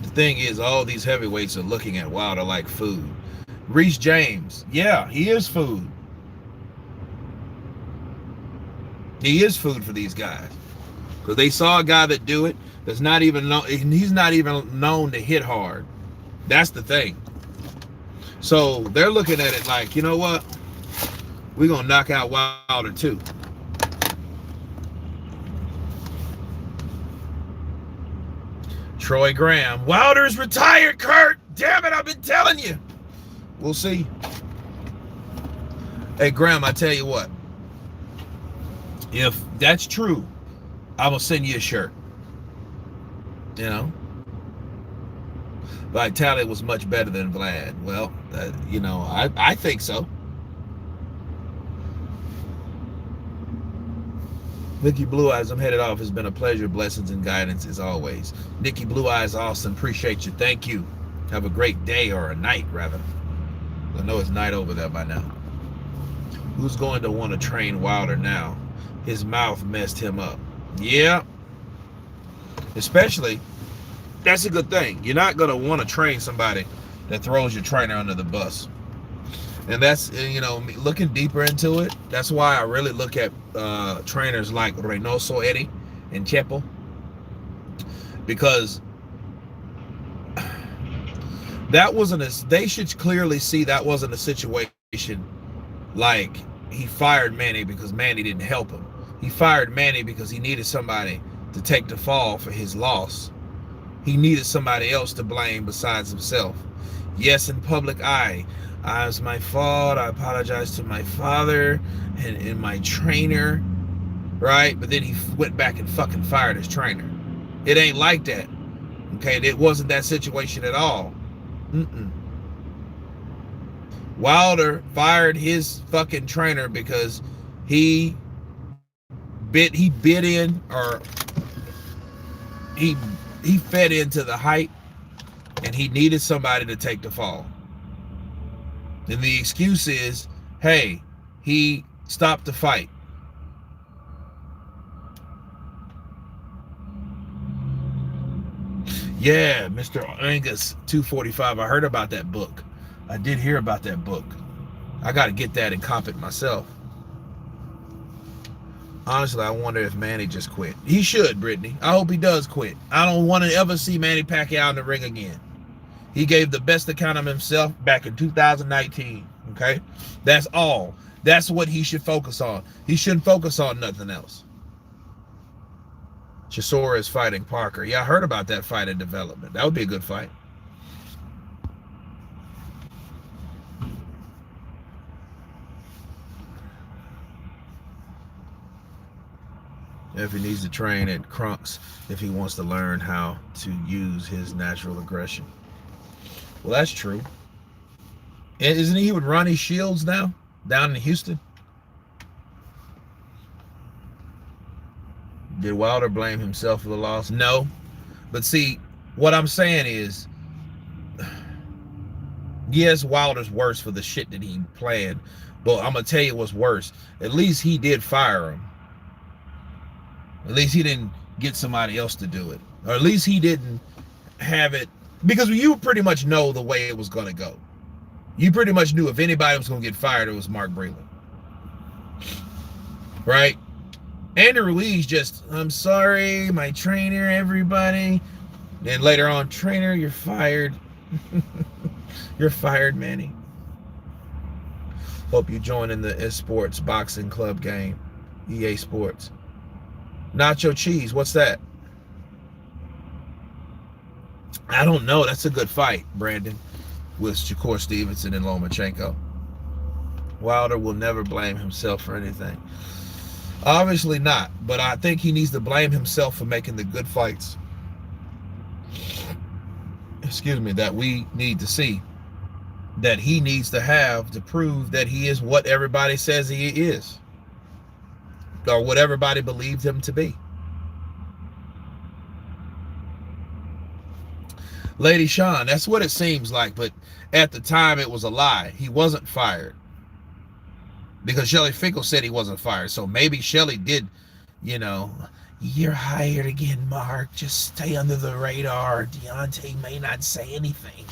The thing is, all these heavyweights are looking at Wilder like food. Reece James, yeah, he is food. He is food for these guys. Because they saw a guy that do it, that's not even known, he's not even known to hit hard. That's the thing. So they're looking at it like, you know what? We're going to knock out Wilder too. Troy Graham, Wilder's retired, Kurt. Damn it, I've been telling you. We'll see. Hey, Graham, I tell you what. If that's true, I will send you a shirt. You know? Vitality was much better than Vlad. Well, you know, I think so. Nikki Blue Eyes, I'm headed off. It's been a pleasure. Blessings and guidance as always. Nikki Blue Eyes Austin, appreciate you. Thank you. Have a great day, or a night rather. I know it's night over there by now. Who's going to want to train Wilder now? His mouth messed him up. Yeah. Especially, that's a good thing. You're not going to want to train somebody that throws your trainer under the bus. And that's, you know, looking deeper into it, that's why I really look at trainers like Reynoso Eddie and Chepo. Because that wasn't they should clearly see that wasn't a situation like he fired Manny because Manny didn't help him. He fired Manny because he needed somebody to take the fall for his loss. He needed somebody else to blame besides himself. Yes, in public eye, it was my fault. I apologize to my father and my trainer, right? But then he went back and fucking fired his trainer. It ain't like that. Okay, it wasn't that situation at all. Wilder fired his fucking trainer because he bit in, or he fed into the hype, and he needed somebody to take the fall. And the excuse is, hey, he stopped the fight. Yeah, Mr. Angus 245. I heard about that book. I did hear about that book. I got to get that and cop it myself. Honestly, I wonder if Manny just quit. He should, Brittany. I hope he does quit. I don't want to ever see Manny Pacquiao in the ring again. He gave the best account of himself back in 2019. Okay? That's all. That's what he should focus on. He shouldn't focus on nothing else. Chisora is fighting Parker. Yeah, I heard about that fight in development. That would be a good fight. If he needs to train at Crunks, if he wants to learn how to use his natural aggression. Well, that's true. And isn't he with Ronnie Shields now, down in Houston? Did Wilder blame himself for the loss? No. But see, what I'm saying is, yes, Wilder's worse for the shit that he planned. But I'm going to tell you what's worse. At least he did fire him. At least he didn't get somebody else to do it. Or at least he didn't have it. Because you pretty much know the way it was going to go. You pretty much knew if anybody was going to get fired, it was Mark Breland. Right? Andy Ruiz just, I'm sorry, my trainer, everybody. Then later on, trainer, you're fired. You're fired, Manny. Hope you join in the esports boxing club game. EA Sports. Nacho Cheese, what's that? I don't know. That's a good fight, Brandon, with Shakur Stevenson and Lomachenko. Wilder will never blame himself for anything. Obviously not, but I think he needs to blame himself for making the good fights. Excuse me, that we need to see. That he needs to have to prove that he is what everybody says he is. Or what everybody believed him to be. Lady Sean, that's what it seems like, but at the time it was a lie. He wasn't fired. Because Shelly Finkel said he wasn't fired. So maybe Shelly did, you're hired again, Mark. Just stay under the radar. Deontay may not say anything.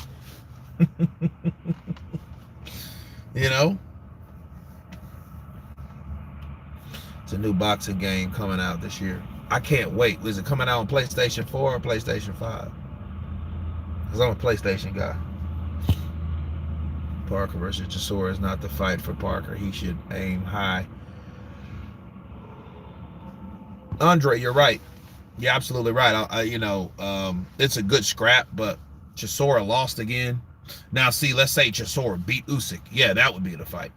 It's a new boxing game coming out this year. I can't wait. Is it coming out on PlayStation 4 or PlayStation 5? Because I'm a PlayStation guy. Parker versus Chisora is not the fight for Parker. He should aim high. Andre, you're right. You're absolutely right. It's a good scrap, but Chisora lost again. Now, see, let's say Chisora beat Usyk. Yeah, that would be the fight.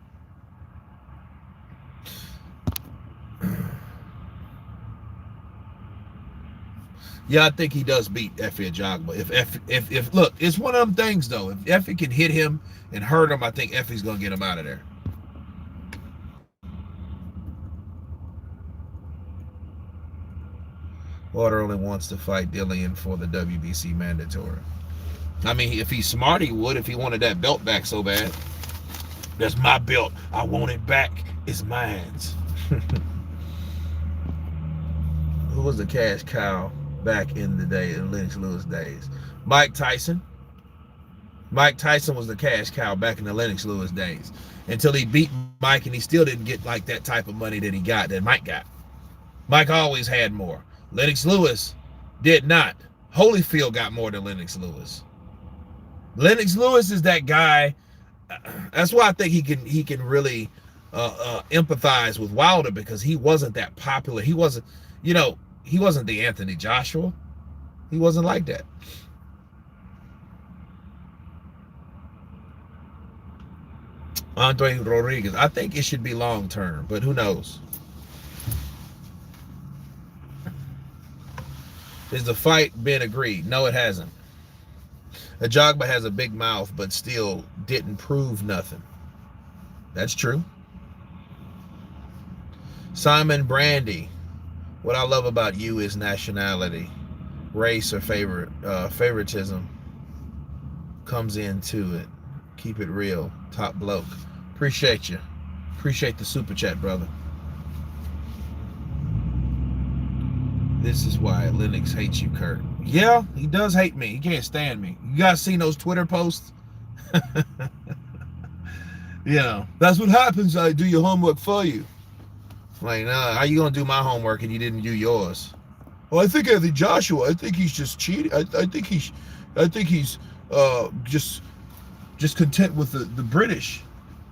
Yeah, I think he does beat Effie Ajagba. If look, it's one of them things though. If Effie can hit him and hurt him, I think Effie's gonna get him out of there. Wilder only wants to fight Dillian for the WBC mandatory. I mean, if he's smart, he would. If he wanted that belt back so bad, that's my belt. I want it back. It's mine. Who was the cash cow back in the day, in Lennox Lewis days? Mike Tyson. Mike Tyson was the cash cow back in the Lennox Lewis days. Until he beat Mike, and he still didn't get like that type of money that he got, that Mike got. Mike always had more. Lennox Lewis did not. Holyfield got more than Lennox Lewis. Lennox Lewis is that guy. That's why I think he can really empathize with Wilder because he wasn't that popular. He wasn't, he wasn't the Anthony Joshua. He wasn't like that. Andre Rodriguez. I think it should be long term, but who knows? Is the fight been agreed? No, it hasn't. Ajagba has a big mouth, but still didn't prove nothing. That's true. Simon Brandy. What I love about you is nationality. Race or favoritism comes into it. Keep it real. Top bloke. Appreciate you. Appreciate the super chat, brother. This is why Lennox hates you, Kurt. Yeah, he does hate me. He can't stand me. You guys seen those Twitter posts? That's what happens. I do your homework for you. Like, nah, how you gonna do my homework and you didn't do yours? Well, I think Anthony Joshua. I think he's just cheating. I think he's just content with the British.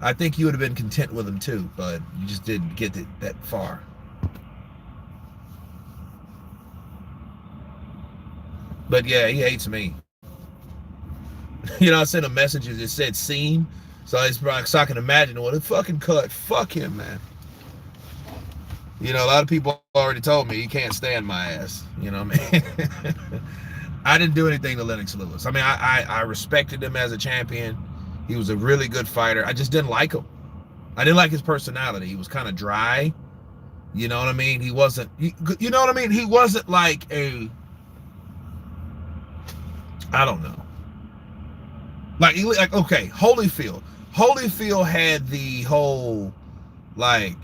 I think you would have been content with him too, but you just didn't get it that far. But yeah, he hates me. I sent a message that said "seen," so I can imagine what a fucking cut. Fuck him, man. A lot of people already told me he can't stand my ass. You know what I mean? I didn't do anything to Lennox Lewis. I mean, I respected him as a champion. He was a really good fighter. I just didn't like him. I didn't like his personality. He was kind of dry. You know what I mean? He wasn't. You know what I mean? He wasn't like a. I don't know. Like okay, Holyfield. Holyfield had the whole like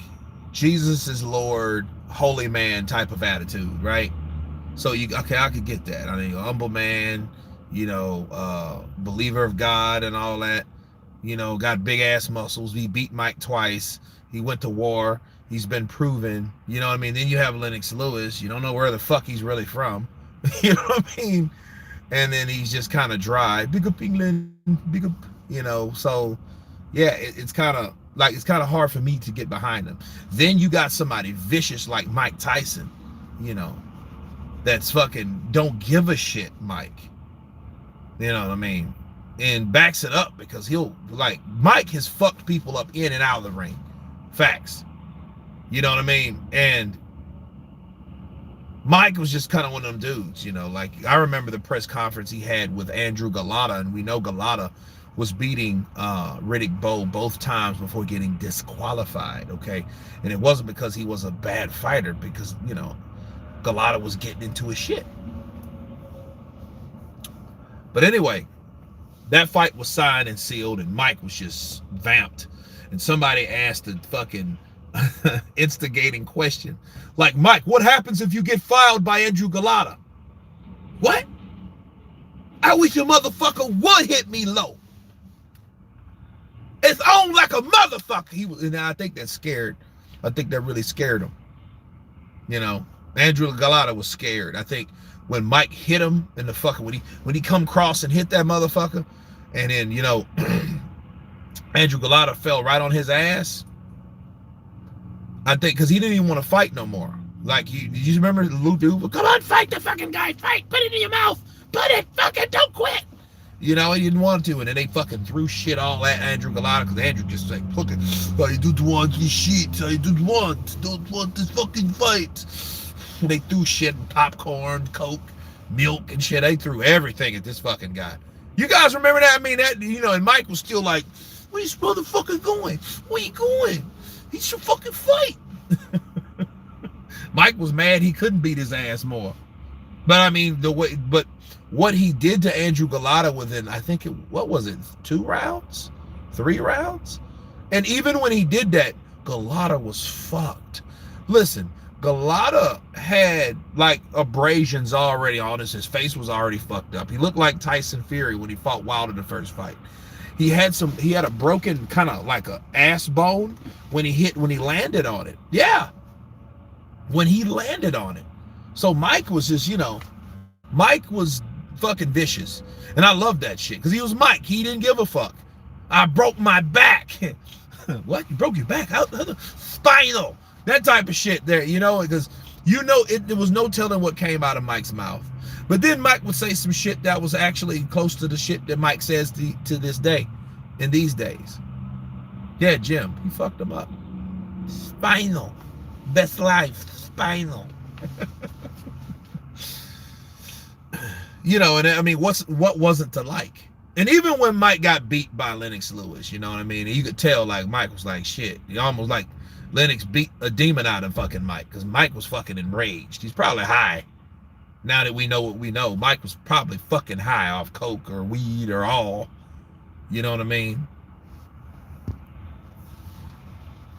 Jesus is Lord, holy man type of attitude, right? So I could get that. I mean, a humble man, believer of God and all that. Got big ass muscles. He beat Mike twice. He went to war. He's been proven. You know what I mean? Then you have Lennox Lewis. You don't know where the fuck he's really from. You know what I mean? And then he's just kind of dry. Big up England, big up, so yeah, it's kind of hard for me to get behind him. Then you got somebody vicious like Mike Tyson, that's fucking don't give a shit, Mike. You know what I mean? And backs it up because Mike has fucked people up in and out of the ring. Facts. You know what I mean? And Mike was just kind of one of them dudes, I remember the press conference he had with Andrew Galata, and we know Galata was beating Riddick Bowe both times before getting disqualified, okay? And it wasn't because he was a bad fighter, because, Galata was getting into his shit. But anyway, that fight was signed and sealed, and Mike was just vamped. And somebody asked the fucking instigating question. Like, Mike, what happens if you get fouled by Andrew Galata? What? I wish a motherfucker would hit me low. It's on like a motherfucker. And I think that scared. I think that really scared him. Andrew Galata was scared. I think when Mike hit him in the fucking when he come across and hit that motherfucker, and then Andrew Galata fell right on his ass. I think because he didn't even want to fight no more. Like, did you remember Lou Duva? Come on, fight the fucking guy, fight, put it in your mouth, put it, fucking don't quit. He didn't want to, and then they fucking threw shit all at Andrew Galata because Andrew just like, look, I don't want this shit, I don't want this fucking fight. They threw shit, popcorn, Coke, milk, and shit. They threw everything at this fucking guy. You guys remember that? I mean, that, and Mike was still like, where this motherfucker going? Where you going? He should fucking fight. Mike was mad he couldn't beat his ass more. But I mean, what he did to Andrew Galata within, I think what was it, 2 rounds? 3 rounds? And even when he did that, Galata was fucked. Listen, Galata had like abrasions already on his face was already fucked up. He looked like Tyson Fury when he fought Wilder in the first fight. He had a broken kind of like a ass bone when he landed on it. Yeah. When he landed on it. So Mike was just, Mike was fucking vicious. And I love that shit because he was Mike. He didn't give a fuck. I broke my back. What? You broke your back? How? Spinal. That type of shit there, because it was no telling what came out of Mike's mouth. But then Mike would say some shit that was actually close to the shit that Mike says to this day, in these days. Yeah, Jim, he fucked him up. Spinal. Best life. Spinal. And I mean, what wasn't to like? And even when Mike got beat by Lennox Lewis, you know what I mean? And you could tell, like, Mike was like, shit. He almost like Lennox beat a demon out of fucking Mike, because Mike was fucking enraged. He's probably high. Now that we know what we know, Mike was probably fucking high off coke or weed or all. You know what I mean?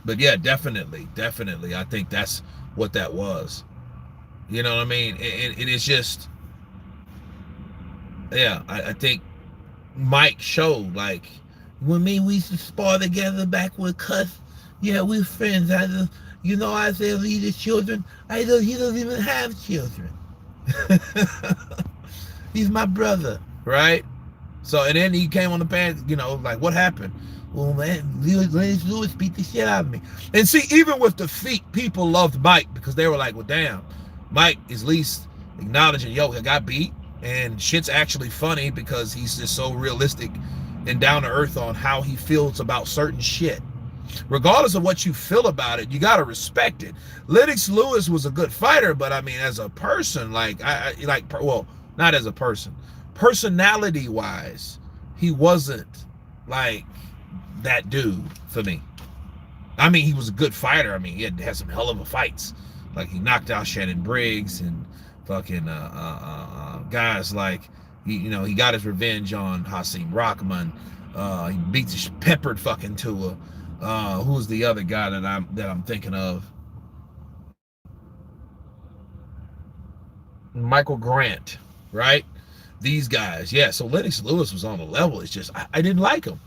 But yeah, definitely. I think that's what that was. You know what I mean? And it's just, yeah, I think Mike showed, like, when we used to spar together back with Cuss, yeah, we're friends. I say lead his children. He doesn't even have children. He's my brother, right? So, and then he came on the pad, like, what happened? Well, man, Lennox Lewis beat the shit out of me. And see, even with defeat, people loved Mike, because they were like, well, damn, Mike is at least acknowledging, yo, I got beat, and shit's actually funny, because he's just so realistic and down to earth on how he feels about certain shit. Regardless of what you feel about it, you got to respect it. Lennox Lewis was a good fighter, but I mean, as a person, not as a person, personality wise, he wasn't like that dude for me. I mean, he was a good fighter. I mean, he had some hell of a fights. Like, he knocked out Shannon Briggs and fucking guys like, he got his revenge on Hasim Rahman. He beat the peppered fucking Tua. Who's the other guy that I'm thinking of? Michael Grant, right? These guys, yeah. So Lennox Lewis was on the level. It's just I didn't like him.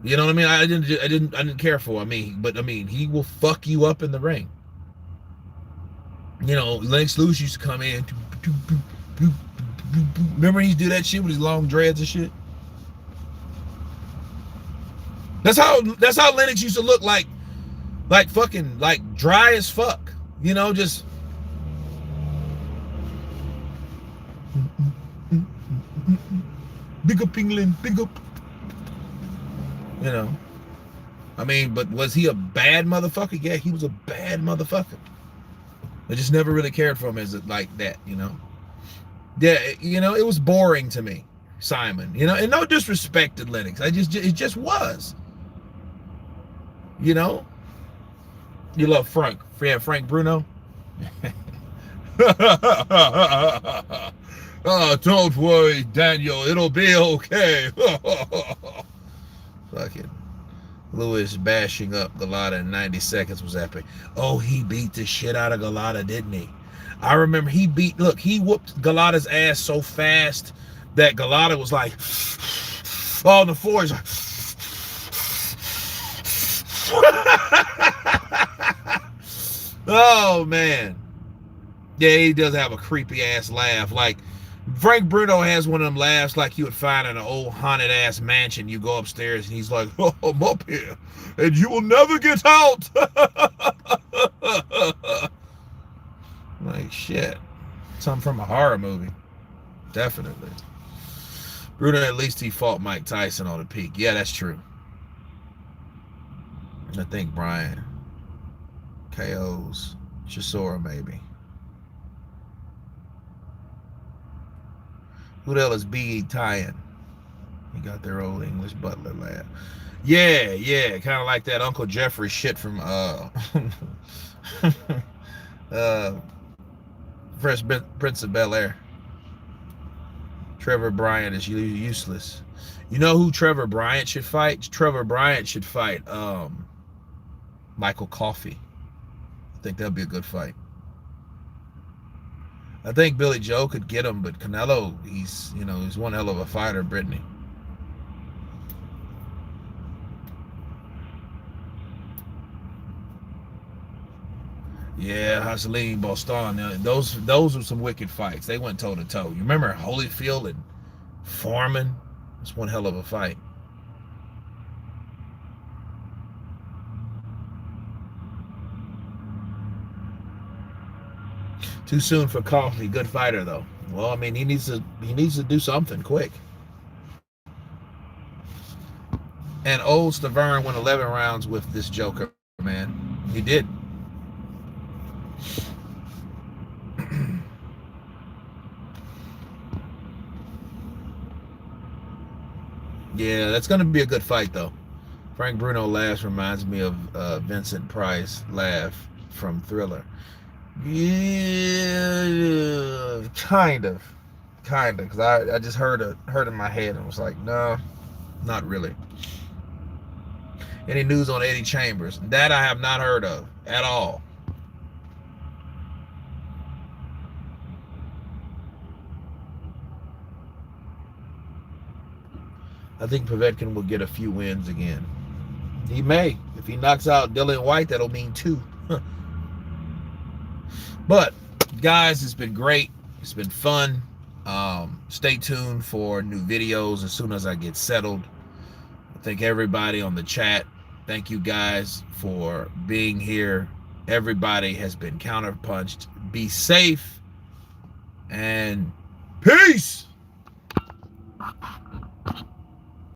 You know what I mean? I didn't care for him. But he will fuck you up in the ring. Lennox Lewis used to come in. Remember he used to do that shit with his long dreads and shit? That's how Lennox used to look, like fucking, like, dry as fuck. Just big up England, big up. I mean, but was he a bad motherfucker? Yeah, he was a bad motherfucker. I just never really cared for him as like that, Yeah, it was boring to me, Simon. And no disrespect to Lennox. It just was. You love Frank. Yeah, Frank Bruno. Oh, don't worry, Daniel. It'll be okay. Fucking Lewis bashing up Galata in 90 seconds was epic. Oh, he beat the shit out of Galata, didn't he? I remember he whooped Galata's ass so fast that Galata was like, on the floor. He's like, oh, man. Yeah, he does have a creepy ass laugh. Like, Frank Bruno has one of them laughs like you would find in an old haunted ass mansion. You go upstairs and he's like, oh, I'm up here and you will never get out. Like, shit. Something from a horror movie. Definitely. Bruno, at least he fought Mike Tyson on the peak. Yeah, that's true. I think Brian KOs Chisora, maybe. Who the hell is B.E. Tyan? He got their old English butler laugh. Yeah, kind of like that Uncle Jeffrey shit from Fresh Prince of Bel-Air. Trevor Bryant is useless. You know who Trevor Bryant should fight? Trevor Bryant should fight Michael Coffey. I think that'd be a good fight. I think Billy Joe could get him, but Canelo, he's one hell of a fighter, Brittany. Yeah, Hassanin, Boston. Those were some wicked fights. They went toe to toe. You remember Holyfield and Foreman? It's one hell of a fight. Too soon for coffee. Good fighter though. Well, I mean, he needs to do something quick. And old Stavern went 11 rounds with this Joker, man. He did. Yeah, that's going to be a good fight, though. Frank Bruno laughs reminds me of Vincent Price laugh from Thriller. Yeah, kind of, because I just heard in my head and was like, no, not really. Any news on Eddie Chambers? That I have not heard of at all. I think Povetkin will get a few wins again. He may. If he knocks out Dillian White, that'll mean 2. But, guys, it's been great. It's been fun. Stay tuned for new videos as soon as I get settled. Thank everybody on the chat. Thank you guys for being here. Everybody has been counterpunched. Be safe and peace.